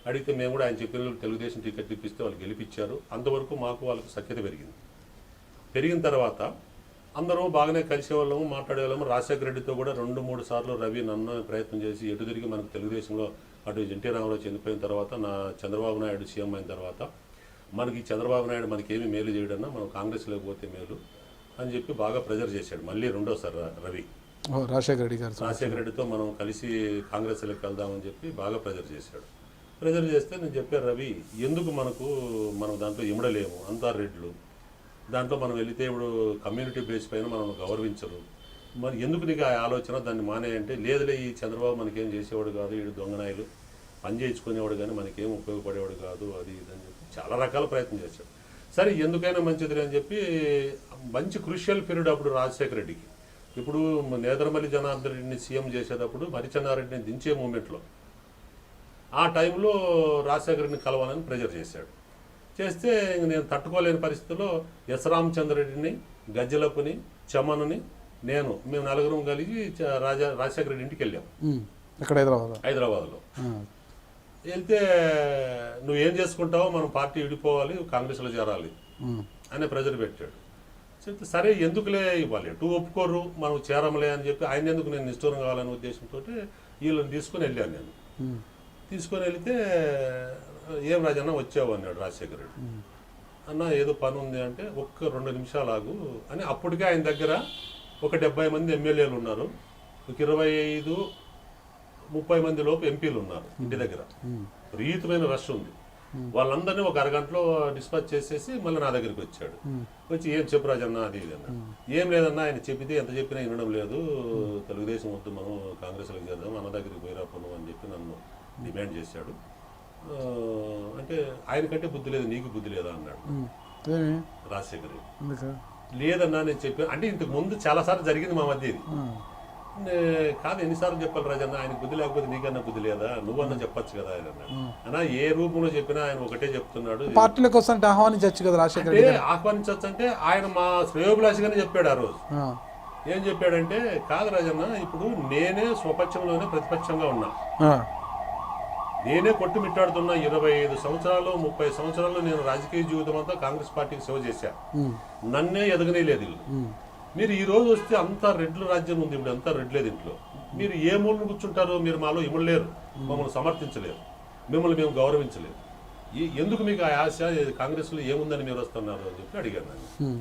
అడిగితే మేము కూడా ఆయన చెప్పిన తెలుగుదేశం టికెట్లు ఇప్పిస్తే వాళ్ళు గెలిపించారు. అంతవరకు మాకు వాళ్ళకి సఖ్యత పెరిగింది. పెరిగిన తర్వాత అందరం బాగానే కలిసేవాళ్ళము, మాట్లాడేవాళ్ళము. రాజశేఖర రెడ్డితో కూడా 2-3 సార్లు రవి నన్ను ప్రయత్నం చేసి ఎటు తిరిగి మనకు తెలుగుదేశంలో అటు ఎన్టీ రామారావు చనిపోయిన తర్వాత, నా చంద్రబాబు నాయుడు సీఎం అయిన తర్వాత మనకి చంద్రబాబు నాయుడు మనకేమీ మేలు చేయడన్నా, మనం కాంగ్రెస్లోకి పోతే మేలు అని చెప్పి బాగా ప్రెజర్ చేశాడు. మళ్ళీ రెండోసారి రవి రాజశేఖర రెడ్డితో మనం కలిసి కాంగ్రెస్లోకి వెళ్దామని చెప్పి బాగా ప్రెజర్ చేశాడు. ప్రెజర్ చేస్తే నేను చెప్పాను, రవి ఎందుకు మనం దాంట్లో ఇమడలేము, అంతా రెడ్లు, దాంట్లో మనం వెళితే ఇప్పుడు కమ్యూనిటీ బేస్ పైన మనం గౌరవించరు, మరి ఎందుకు నీకు ఆ ఆలోచన, దాన్ని మానేయంటే లేదులే ఈ చంద్రబాబు మనకేం చేసేవాడు కాదు, వీడు దొంగనాయలు పని చేయించుకునేవాడు కానీ మనకేం ఉపయోగపడేవాడు కాదు, అది ఇదని చెప్పి చాలా రకాల ప్రయత్నం చేశాడు. సరే ఎందుకైనా మంచిది అని చెప్పి మంచి క్రూషియల్ పీరియడ్ అప్పుడు రాజశేఖర రెడ్డికి. ఇప్పుడు నేదరమల్లి జనార్దన్ రెడ్డిని సీఎం చేసేటప్పుడు మరిచెన్నారెడ్డిని దించే మూమెంట్లో ఆ టైంలో రాజశేఖర రెడ్డిని కలవాలని ప్రెజర్ చేశాడు. చేస్తే నేను తట్టుకోలేని పరిస్థితుల్లో ఎస్ రామచంద్రరెడ్డిని, గజ్జలప్పుని, చమనుని, మేము 4 కలిగి రాజశేఖర రెడ్డి ఇంటికి వెళ్ళాం. ఇక్కడ హైదరాబాద్లో వెళ్తే నువ్వేం చేసుకుంటావో, మనం పార్టీ విడిపోవాలి, కాంగ్రెస్లో చేరాలి అనే ప్రెజర్ పెట్టాడు. చెప్తే సరే ఎందుకులే ఇవ్వాలి, ఒప్పుకోరు, మనం చేరమలే అని చెప్పి ఆయన ఎందుకు నేను నిష్ఠూరం కావాలనే ఉద్దేశంతో వీళ్ళని తీసుకుని వెళ్ళాను. నేను తీసుకొని వెళితే ఏం రాజన్న వచ్చావు అన్నాడు రాజశేఖర రెడ్డి. అన్న ఏదో పని ఉంది అంటే, ఒక్క 2 నిమిషాలు ఆగు అని. అప్పటికే ఆయన దగ్గర ఒక 70 మంది ఎమ్మెల్యేలు ఉన్నారు, ఒక 25-30 మంది లోపు ఎంపీలు ఉన్నారు ఇంటి దగ్గర. విపరీతమైన రష్ ఉంది. వాళ్ళందరినీ ఒక అరగంటలో డిస్పాచ్ చేసేసి మళ్ళీ నా దగ్గరికి వచ్చాడు. వచ్చి ఏం చెప్పు రాజన్న అది ఇది అన్న. ఏం లేదన్నా, ఆయన చెప్పితే ఎంత చెప్పినా వినడం లేదు, తెలుగుదేశం వద్దు, మనం కాంగ్రెస్లోకి చేద్దాం, అన్న దగ్గరికి పోయిరా పను అని చెప్పి నన్ను డిమాండ్ చేశాడు. అంటే ఆయనకంటే బుద్ధి లేదు, నీకు బుద్ధి లేదా అన్నాడు రాజశేఖర్ రెడ్డి. లేదన్నా నేను చెప్పాను అంటే, ఇంతకు ముందు చాలాసార్లు జరిగింది మా మధ్య ఇది. కాదు ఎన్నిసార్లు చెప్పాలి రాజన్న, ఆయనకు బుద్ధి లేకపోతే నీకన్నా బుద్ధి లేదా, నువ్వన్నా చెప్పచ్చు కదా ఆయన అన్నాడు. అన్నా ఏ రూపంలో చెప్పినా ఆయన ఒకటే చెప్తున్నాడు, పార్టీలకు వస్తుంటే ఆహ్వానించవచ్చు కదా రాజశేఖర్ రెడ్డి. ఆహ్వానించవచ్చు అంటే ఆయన మా శ్రేయోభిలాషిగానే చెప్పాడు ఆ రోజు. ఏం చెప్పాడంటే, కాదు రాజన్న, ఇప్పుడు నేనే స్వపక్షంలోనే ప్రతిపక్షంగా ఉన్నా, నేనే కొట్టుమిట్టాడుతున్నా 25 సంవత్సరాలు 30 సంవత్సరాలు నేను రాజకీయ జీవితం అంతా కాంగ్రెస్ పార్టీకి సేవ చేశా. నన్నే ఎదగనేలేదు వీళ్ళు. మీరు ఈ రోజు వస్తే అంతా రెడ్ల రాజ్యం ఉంది, ఇప్పుడు అంతా రెడ్లేదు ఇంట్లో. మీరు ఏ మూలను కూర్చుంటారో, మీరు మాలో ఇమ్మలేరు, మమ్మల్ని సమర్థించలేరు, మిమ్మల్ని మేము గౌరవించలేరు. ఎందుకు మీకు ఆ ఆశ, కాంగ్రెస్లో ఏముందని మీరు వస్తున్నారు అని చెప్పి అడిగాను నన్ను.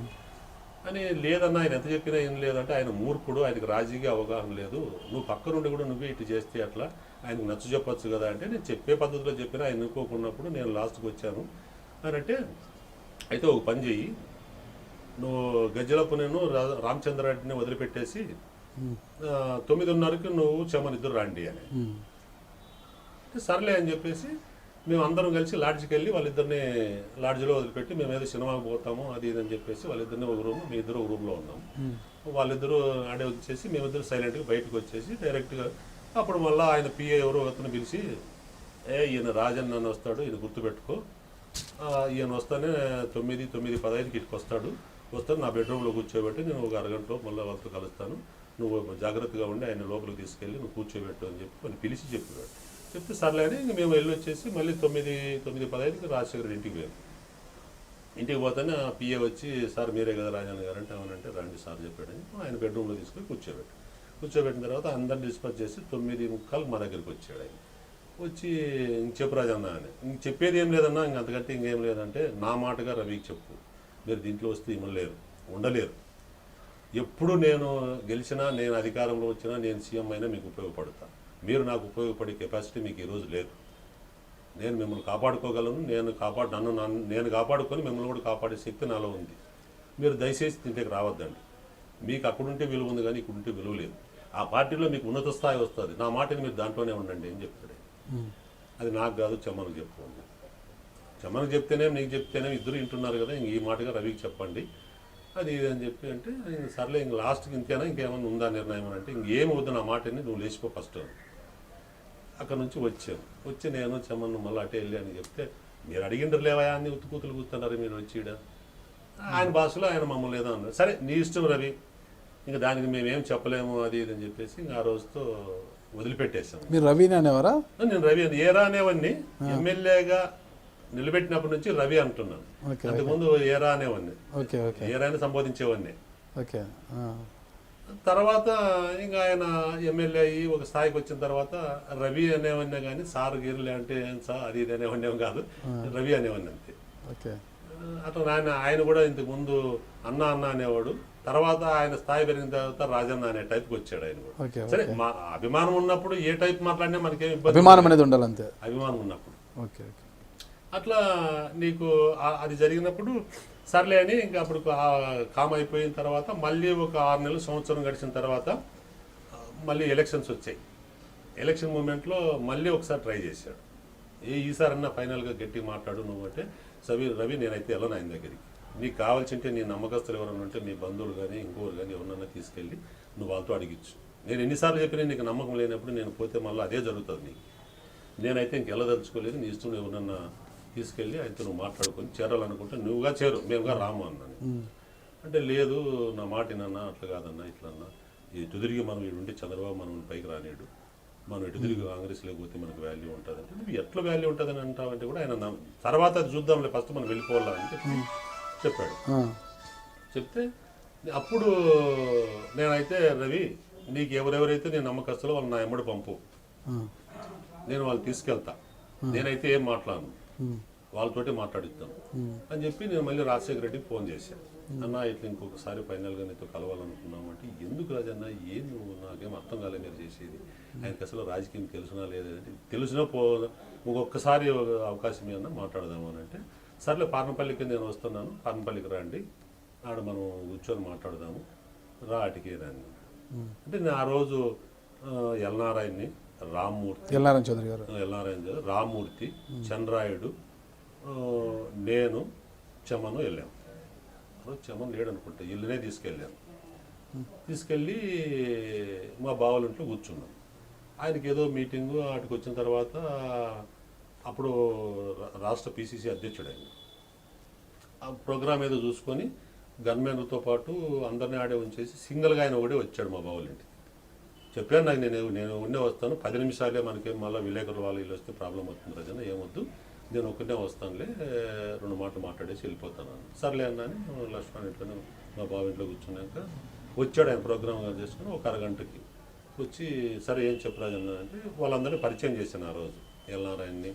అని లేదన్నా ఆయన ఎంత చెప్పినా ఏం లేదంటే ఆయన మూర్ఖుడు, ఆయనకు రాజకీయ అవగాహన లేదు, నువ్వు పక్క నుండి కూడా నువ్వే ఇటు చేస్తే అట్లా ఆయనకు నచ్చ చెప్పొచ్చు కదా అంటే, నేను చెప్పే పద్ధతిలో చెప్పినా ఆయన ఎన్నుకోకున్నప్పుడు నేను లాస్ట్కి వచ్చాను అని అంటే, అయితే ఒక పని చెయ్యి, నువ్వు గజ్జలప్పు నేను రామచంద్రారెడ్డిని వదిలిపెట్టేసి 9:30కి నువ్వు చెమనిద్దరు రండి అని. సర్లే అని చెప్పేసి మేము అందరం కలిసి లాడ్జ్కి వెళ్ళి వాళ్ళిద్దరిని లాడ్జ్లో వదిలిపెట్టి మేము ఏదో సినిమాకి పోతాము అది ఇది అని చెప్పేసి వాళ్ళిద్దరిని ఒక రూమ్, మీ ఇద్దరు ఒక రూమ్లో ఉన్నాం. వాళ్ళిద్దరూ ఆడే వచ్చేసి మేమిద్దరు సైలెంట్గా బయటకు వచ్చేసి డైరెక్ట్గా అప్పుడు మళ్ళీ ఆయన పిఏ ఎవరో అతను పిలిచి, ఈయన రాజన్ అని వస్తాడు, ఈయన గుర్తుపెట్టుకో, ఈయన వస్తానే 9:15కి ఇటుకు వస్తాడు నా బెడ్రూమ్లో కూర్చోబెట్టి నేను ఒక అరగంటలో మళ్ళీ వాళ్ళతో కలుస్తాను, నువ్వు జాగ్రత్తగా ఉండి ఆయన లోపలికి తీసుకెళ్ళి నువ్వు కూర్చోబెట్టు అని చెప్పి వాళ్ళు పిలిచి చెప్పాడు. చెప్తే సర్లే అని ఇంక మేము వెళ్ళి వచ్చేసి మళ్ళీ 9:15కి రాజశేఖర్ ఇంటికి పోయాం. ఇంటికి పోతానే ఆ పిఏ వచ్చి, సార్ మీరే కదా రాజన్న గారు అంటే, అవునంటే రండి సార్ చెప్పాడని ఆయన బెడ్రూమ్లో తీసుకొని కూర్చోబెట్టిన తర్వాత అందరిని డిస్పర్స్ చేసి 9:15 మా దగ్గరికి వచ్చాడు. ఆయన వచ్చి ఇంక చెప్పు రాజన్న అని, ఇంక చెప్పేది ఏం లేదన్నా, ఇంక అంతకంటే ఇంకేం లేదంటే, నా మాటగా రవికి చెప్పు, మీరు దీంట్లో వస్తే ఇమ్మలేరు, ఉండలేరు, ఎప్పుడు నేను గెలిచినా, నేను అధికారంలో వచ్చినా, నేను సీఎం అయినా మీకు ఉపయోగపడతా, మీరు నాకు ఉపయోగపడే కెపాసిటీ మీకు ఈరోజు లేదు, నేను మిమ్మల్ని కాపాడుకోగలను, నేను కాపాడుకొని మిమ్మల్ని కూడా కాపాడే శక్తి నాలో ఉంది, మీరు దయచేసి దీంట్లోకి రావద్దండి, మీకు అక్కడుంటే విలువ ఉంది కానీ ఇక్కడుంటే విలువ లేదు, ఆ పార్టీలో మీకు ఉన్నత స్థాయి వస్తుంది, నా మాటని మీరు దాంట్లోనే ఉండండి అని చెప్పాడు. అది నాకు కాదు చెమ్మనికి చెప్పుకోండి, చెమ్మనికి చెప్తేనే నీకు చెప్తేనే ఇద్దరు వింటున్నారు కదా, ఇంక ఈ మాటగా రవికి చెప్పండి అది ఇది అని చెప్పి అంటే, సర్లే ఇంక లాస్ట్కి ఇంతేనా ఇంకేమైనా ఉందా నిర్ణయం అని అంటే, ఇంకేం వద్దు నా మాటని నువ్వు లేచిపో ఫస్ట్. అక్కడ నుంచి వచ్చి నేను చెమ్మను మళ్ళీ అటే వెళ్ళి అని చెప్తే, మీరు అడిగిండ్రు లేవా అన్ని ఉత్తుకూతులు కూర్చున్నారు మీరు వచ్చి ఆయన భాషలో ఆయన మమ్మల్ని ఏదో అన్నారు. సరే నీ ఇష్టం రవి, ఇంకా దానికి మేమేం చెప్పలేము అది ఇది అని చెప్పేసి ఇంకా ఆ రోజుతో వదిలిపెట్టేసాం. మీరు రవిని అనేవారా? నేను రవి అని ఏరా అనేవాడిని, ఎమ్మెల్యేగా నిలబెట్టినప్పటి నుంచి రవి అంటున్నాను, అంతకుముందు ఏరా అనేవాడిని, ఏరాని సంబోధించేవాడిని. తర్వాత ఇంకా ఆయన ఎమ్మెల్యే అయ్యి ఒక స్థాయికి వచ్చిన తర్వాత రవి అనేవాడినే కానీ సార్ గీర్లే అంటే సార్ అది ఇది అనేవాడినేం కాదు, రవి అనేవాడిని అంతే. అట్లా ఆయన కూడా ఇంతకు ముందు అన్న అనేవాడు, తర్వాత ఆయన స్థాయి పెరిగిన తర్వాత రాజన్న అనే టైప్కి వచ్చాడు ఆయన కూడా. సరే మా అభిమానం ఉన్నప్పుడు ఏ టైప్ మాట్లాడినా మనకేం ఇబ్బంది, అభిమానం అనేది ఉండాలి అంతే, అభిమానం ఉన్నప్పుడు. అట్లా నీకు అది జరిగినప్పుడు సర్లే అని ఇంకా అప్పుడు కామ్ అయిపోయిన తర్వాత మళ్ళీ ఒక 6 నెలలు సంవత్సరం గడిచిన తర్వాత మళ్ళీ ఎలక్షన్స్ వచ్చాయి. ఎలక్షన్ మూమెంట్లో మళ్ళీ ఒకసారి ట్రై చేశాడు, ఈసారన్నా ఫైనల్గా గట్టిగా మాట్లాడు నువ్వు అంటే, రవి నేనైతే వెళ్ళను ఆయన దగ్గరికి, నీకు కావాల్సింటే నీ నమ్మకస్తులు ఎవరైనా ఉంటే మీ బంధువులు కానీ ఇంకోరు కానీ ఎవరన్నా తీసుకెళ్ళి నువ్వు వాళ్ళతో అడిగించు, నేను ఎన్నిసార్లు చెప్పినా నీకు నమ్మకం లేనప్పుడు నేను పోతే మళ్ళీ అదే జరుగుతుంది నీకు, నేనైతే ఇంకెళ్ళదలుచుకోలేదు, నీ ఇష్టం ఎవరన్నా తీసుకెళ్ళి ఆయనతో నువ్వు మాట్లాడుకొని చేరాలనుకుంటే నువ్వుగా చేరు, మేముగా రాము అన్నాను. అంటే లేదు నా మాట వినన్నా, అట్లా కాదన్నా ఇట్లా అన్నా, ఇటు తిరిగి మనం ఇటు ఉంటే చంద్రబాబు మనం పైకి రానేడు, మనం ఇటు తిరిగి కాంగ్రెస్ లేకపోతే మనకు వాల్యూ ఉంటుంది అంటే, నువ్వు ఎట్లా వాల్యూ ఉంటుందని అంటావంటే కూడా ఆయన తర్వాత అది చూద్దాంలే ఫస్ట్ మనం వెళ్ళిపోవాలని చెప్పి చెప్పాడు. చెప్తే అప్పుడు నేనైతే రవి నీకు ఎవరెవరైతే నేను నమ్మకస్తులో వాళ్ళు నా ఎమ్మడి పంపు, నేను వాళ్ళు తీసుకెళ్తా, నేనైతే ఏం మాట్లాడను, వాళ్ళతోటి మాట్లాడిస్తాను అని చెప్పి నేను మళ్ళీ రాజశేఖర రెడ్డికి ఫోన్ చేశాను. అన్న ఇట్లా ఇంకొకసారి ఫైనల్గా నీతో కలవాలనుకున్నాం అంటే, ఎందుకు రాజన్న ఏం నువ్వు నాకేం అర్థం కాలేదు మీరు చేసేది, ఆయనకి అసలు రాజకీయం తెలిసినా లేదంటే, తెలిసినా ఇంకొకసారి అవకాశం ఏమన్నా మాట్లాడదాము అని అంటే, సర్లే పార్నపల్లికి నేను వస్తున్నాను, పార్నపల్లికి రండి ఆడ మనం కూర్చొని మాట్లాడదాము రాటికి రండి అంటే, నేను ఆ రోజు ఎల్నారాయణని, రామ్మూర్తి, ఎల్నారాయణ చౌదరి గారు, రామ్మూర్తి, చంద్రాయుడు, నేను చెమను వెళ్ళాము. చెమన్ లేడనుకుంటా ఇల్లునే తీసుకెళ్ళాను, తీసుకెళ్ళి మా బావలింట్లో కూర్చున్నాం. ఆయనకి ఏదో మీటింగు వాటికి వచ్చిన తర్వాత అప్పుడు రాష్ట్ర పిసిసి అధ్యక్షుడు ఆయన, ఆ ప్రోగ్రామ్ ఏదో చూసుకొని గన్మెన్లతో పాటు అందరినీ ఆడే ఉంచేసి సింగిల్గా ఆయన ఒకటే వచ్చాడు మా బావలింటికి. చెప్పాను నాకు నేను ఉండే వస్తాను 10 నిమిషాలే మనకి మళ్ళీ విలేకరులు వాళ్ళు వీళ్ళు వస్తే ప్రాబ్లం అవుతుంది రజన ఏమొద్దు నేను ఒక్కనే వస్తానులే 2 మాటలు మాట్లాడేసి వెళ్ళిపోతాను సర్లే అన్నాని లక్ష్మణ్ ఇంట్లోనే మా బావ ఇంట్లో కూర్చున్నాక వచ్చాడు ఆయన ప్రోగ్రామ్ చేసుకుని ఒక అరగంటకి వచ్చి సరే ఏం చెప్పరాజన్న అంటే వాళ్ళందరినీ పరిచయం చేశాను ఆ రోజు ఎల్నారాయణని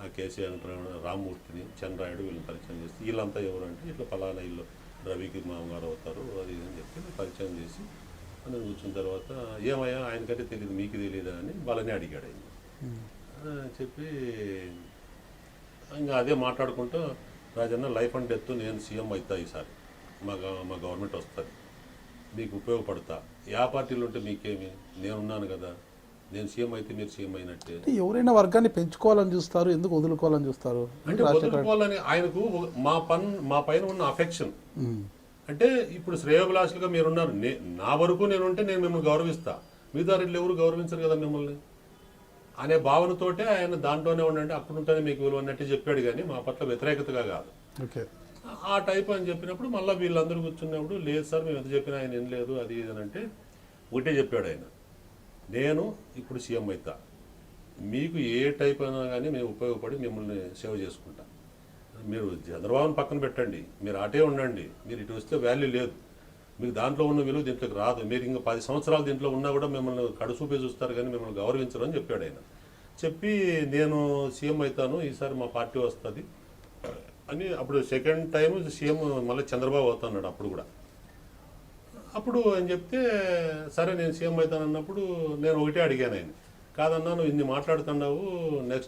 ఆ కేసీఆర్ రామ్మూర్తిని చంద్రాయుడు వీళ్ళని పరిచయం చేసి వీళ్ళంతా ఎవరంటే ఇట్లా పలానా ఇల్లు రవికి మామగారు అవుతారు అది ఇది అని చెప్పి పరిచయం చేసి అని కూర్చున్న తర్వాత ఏమయ్యా ఆయనకంటే తెలియదు మీకు తెలియదా అని వాళ్ళని అడిగాడు ఆయన చెప్పి ఇంకా అదే మాట్లాడుకుంటూ రాజన్న లైఫ్ అండ్ డెత్ నేను సీఎం అవుతా ఈసారి మా గవర్నమెంట్ వస్తుంది మీకు ఉపయోగపడతా యా పార్టీలు ఉంటే మీకేమి నేనున్నాను కదా నేను సీఎం అయితే మీరు సీఎం అయినట్టే అంటే ఎవరైనా వర్గాన్ని పెంచుకోవాలని చూస్తారు, ఎందుకు వదులుకోవాలని చూస్తారు? అంటే వదులుకోవాలని ఆయనకు మా పైన ఉన్న అఫెక్షన్ అంటే ఇప్పుడు శ్రేయోభిలాషులుగా మీరున్నారు నా వరకు నేనుంటే నేను మిమ్మల్ని గౌరవిస్తా మిగతా రెడ్లు ఎవరు గౌరవించరు కదా మిమ్మల్ని అనే భావనతోటే ఆయన దాంట్లోనే ఉండండి అప్పుడు ఉంటేనే మీకు విలువ అన్నట్టు చెప్పాడు కానీ మా పట్ల వ్యతిరేకతగా కాదు. ఓకే, ఆ టైప్ అని చెప్పినప్పుడు మళ్ళీ వీళ్ళందరూ కూర్చున్నప్పుడు లేదు సార్ మేము ఎంత చెప్పినా ఆయన ఏం లేదు అది ఇది అని అంటే ఒకటే చెప్పాడు ఆయన, నేను ఇప్పుడు సీఎం అవుతా మీకు ఏ టైప్ అయినా కానీ మేము ఉపయోగపడి మిమ్మల్ని సేవ చేసుకుంటా. మీరు చంద్రబాబుని పక్కన పెట్టండి, మీరు అటే ఉండండి, మీరు ఇటు వస్తే వాల్యూ లేదు, మీకు దాంట్లో ఉన్న విలువ దీంట్లోకి రాదు, మీరు ఇంకా 10 సంవత్సరాలు దీంట్లో ఉన్నా కూడా మిమ్మల్ని కడుసూపే చూస్తారు కానీ మిమ్మల్ని గౌరవించరు అని చెప్పాడు ఆయన. చెప్పి నేను సీఎం అవుతాను ఈసారి మా పార్టీ వస్తుంది అని అప్పుడు సెకండ్ టైం సీఎం మళ్ళీ చంద్రబాబు అవుతున్నాడు అప్పుడు కూడా. అప్పుడు అని చెప్తే సరే నేను సీఎం అవుతాను అన్నప్పుడు నేను ఒకటే అడిగాను ఆయన, కాదన్నా నువ్వు ఇన్ని మాట్లాడుతున్నావు నెక్స్ట్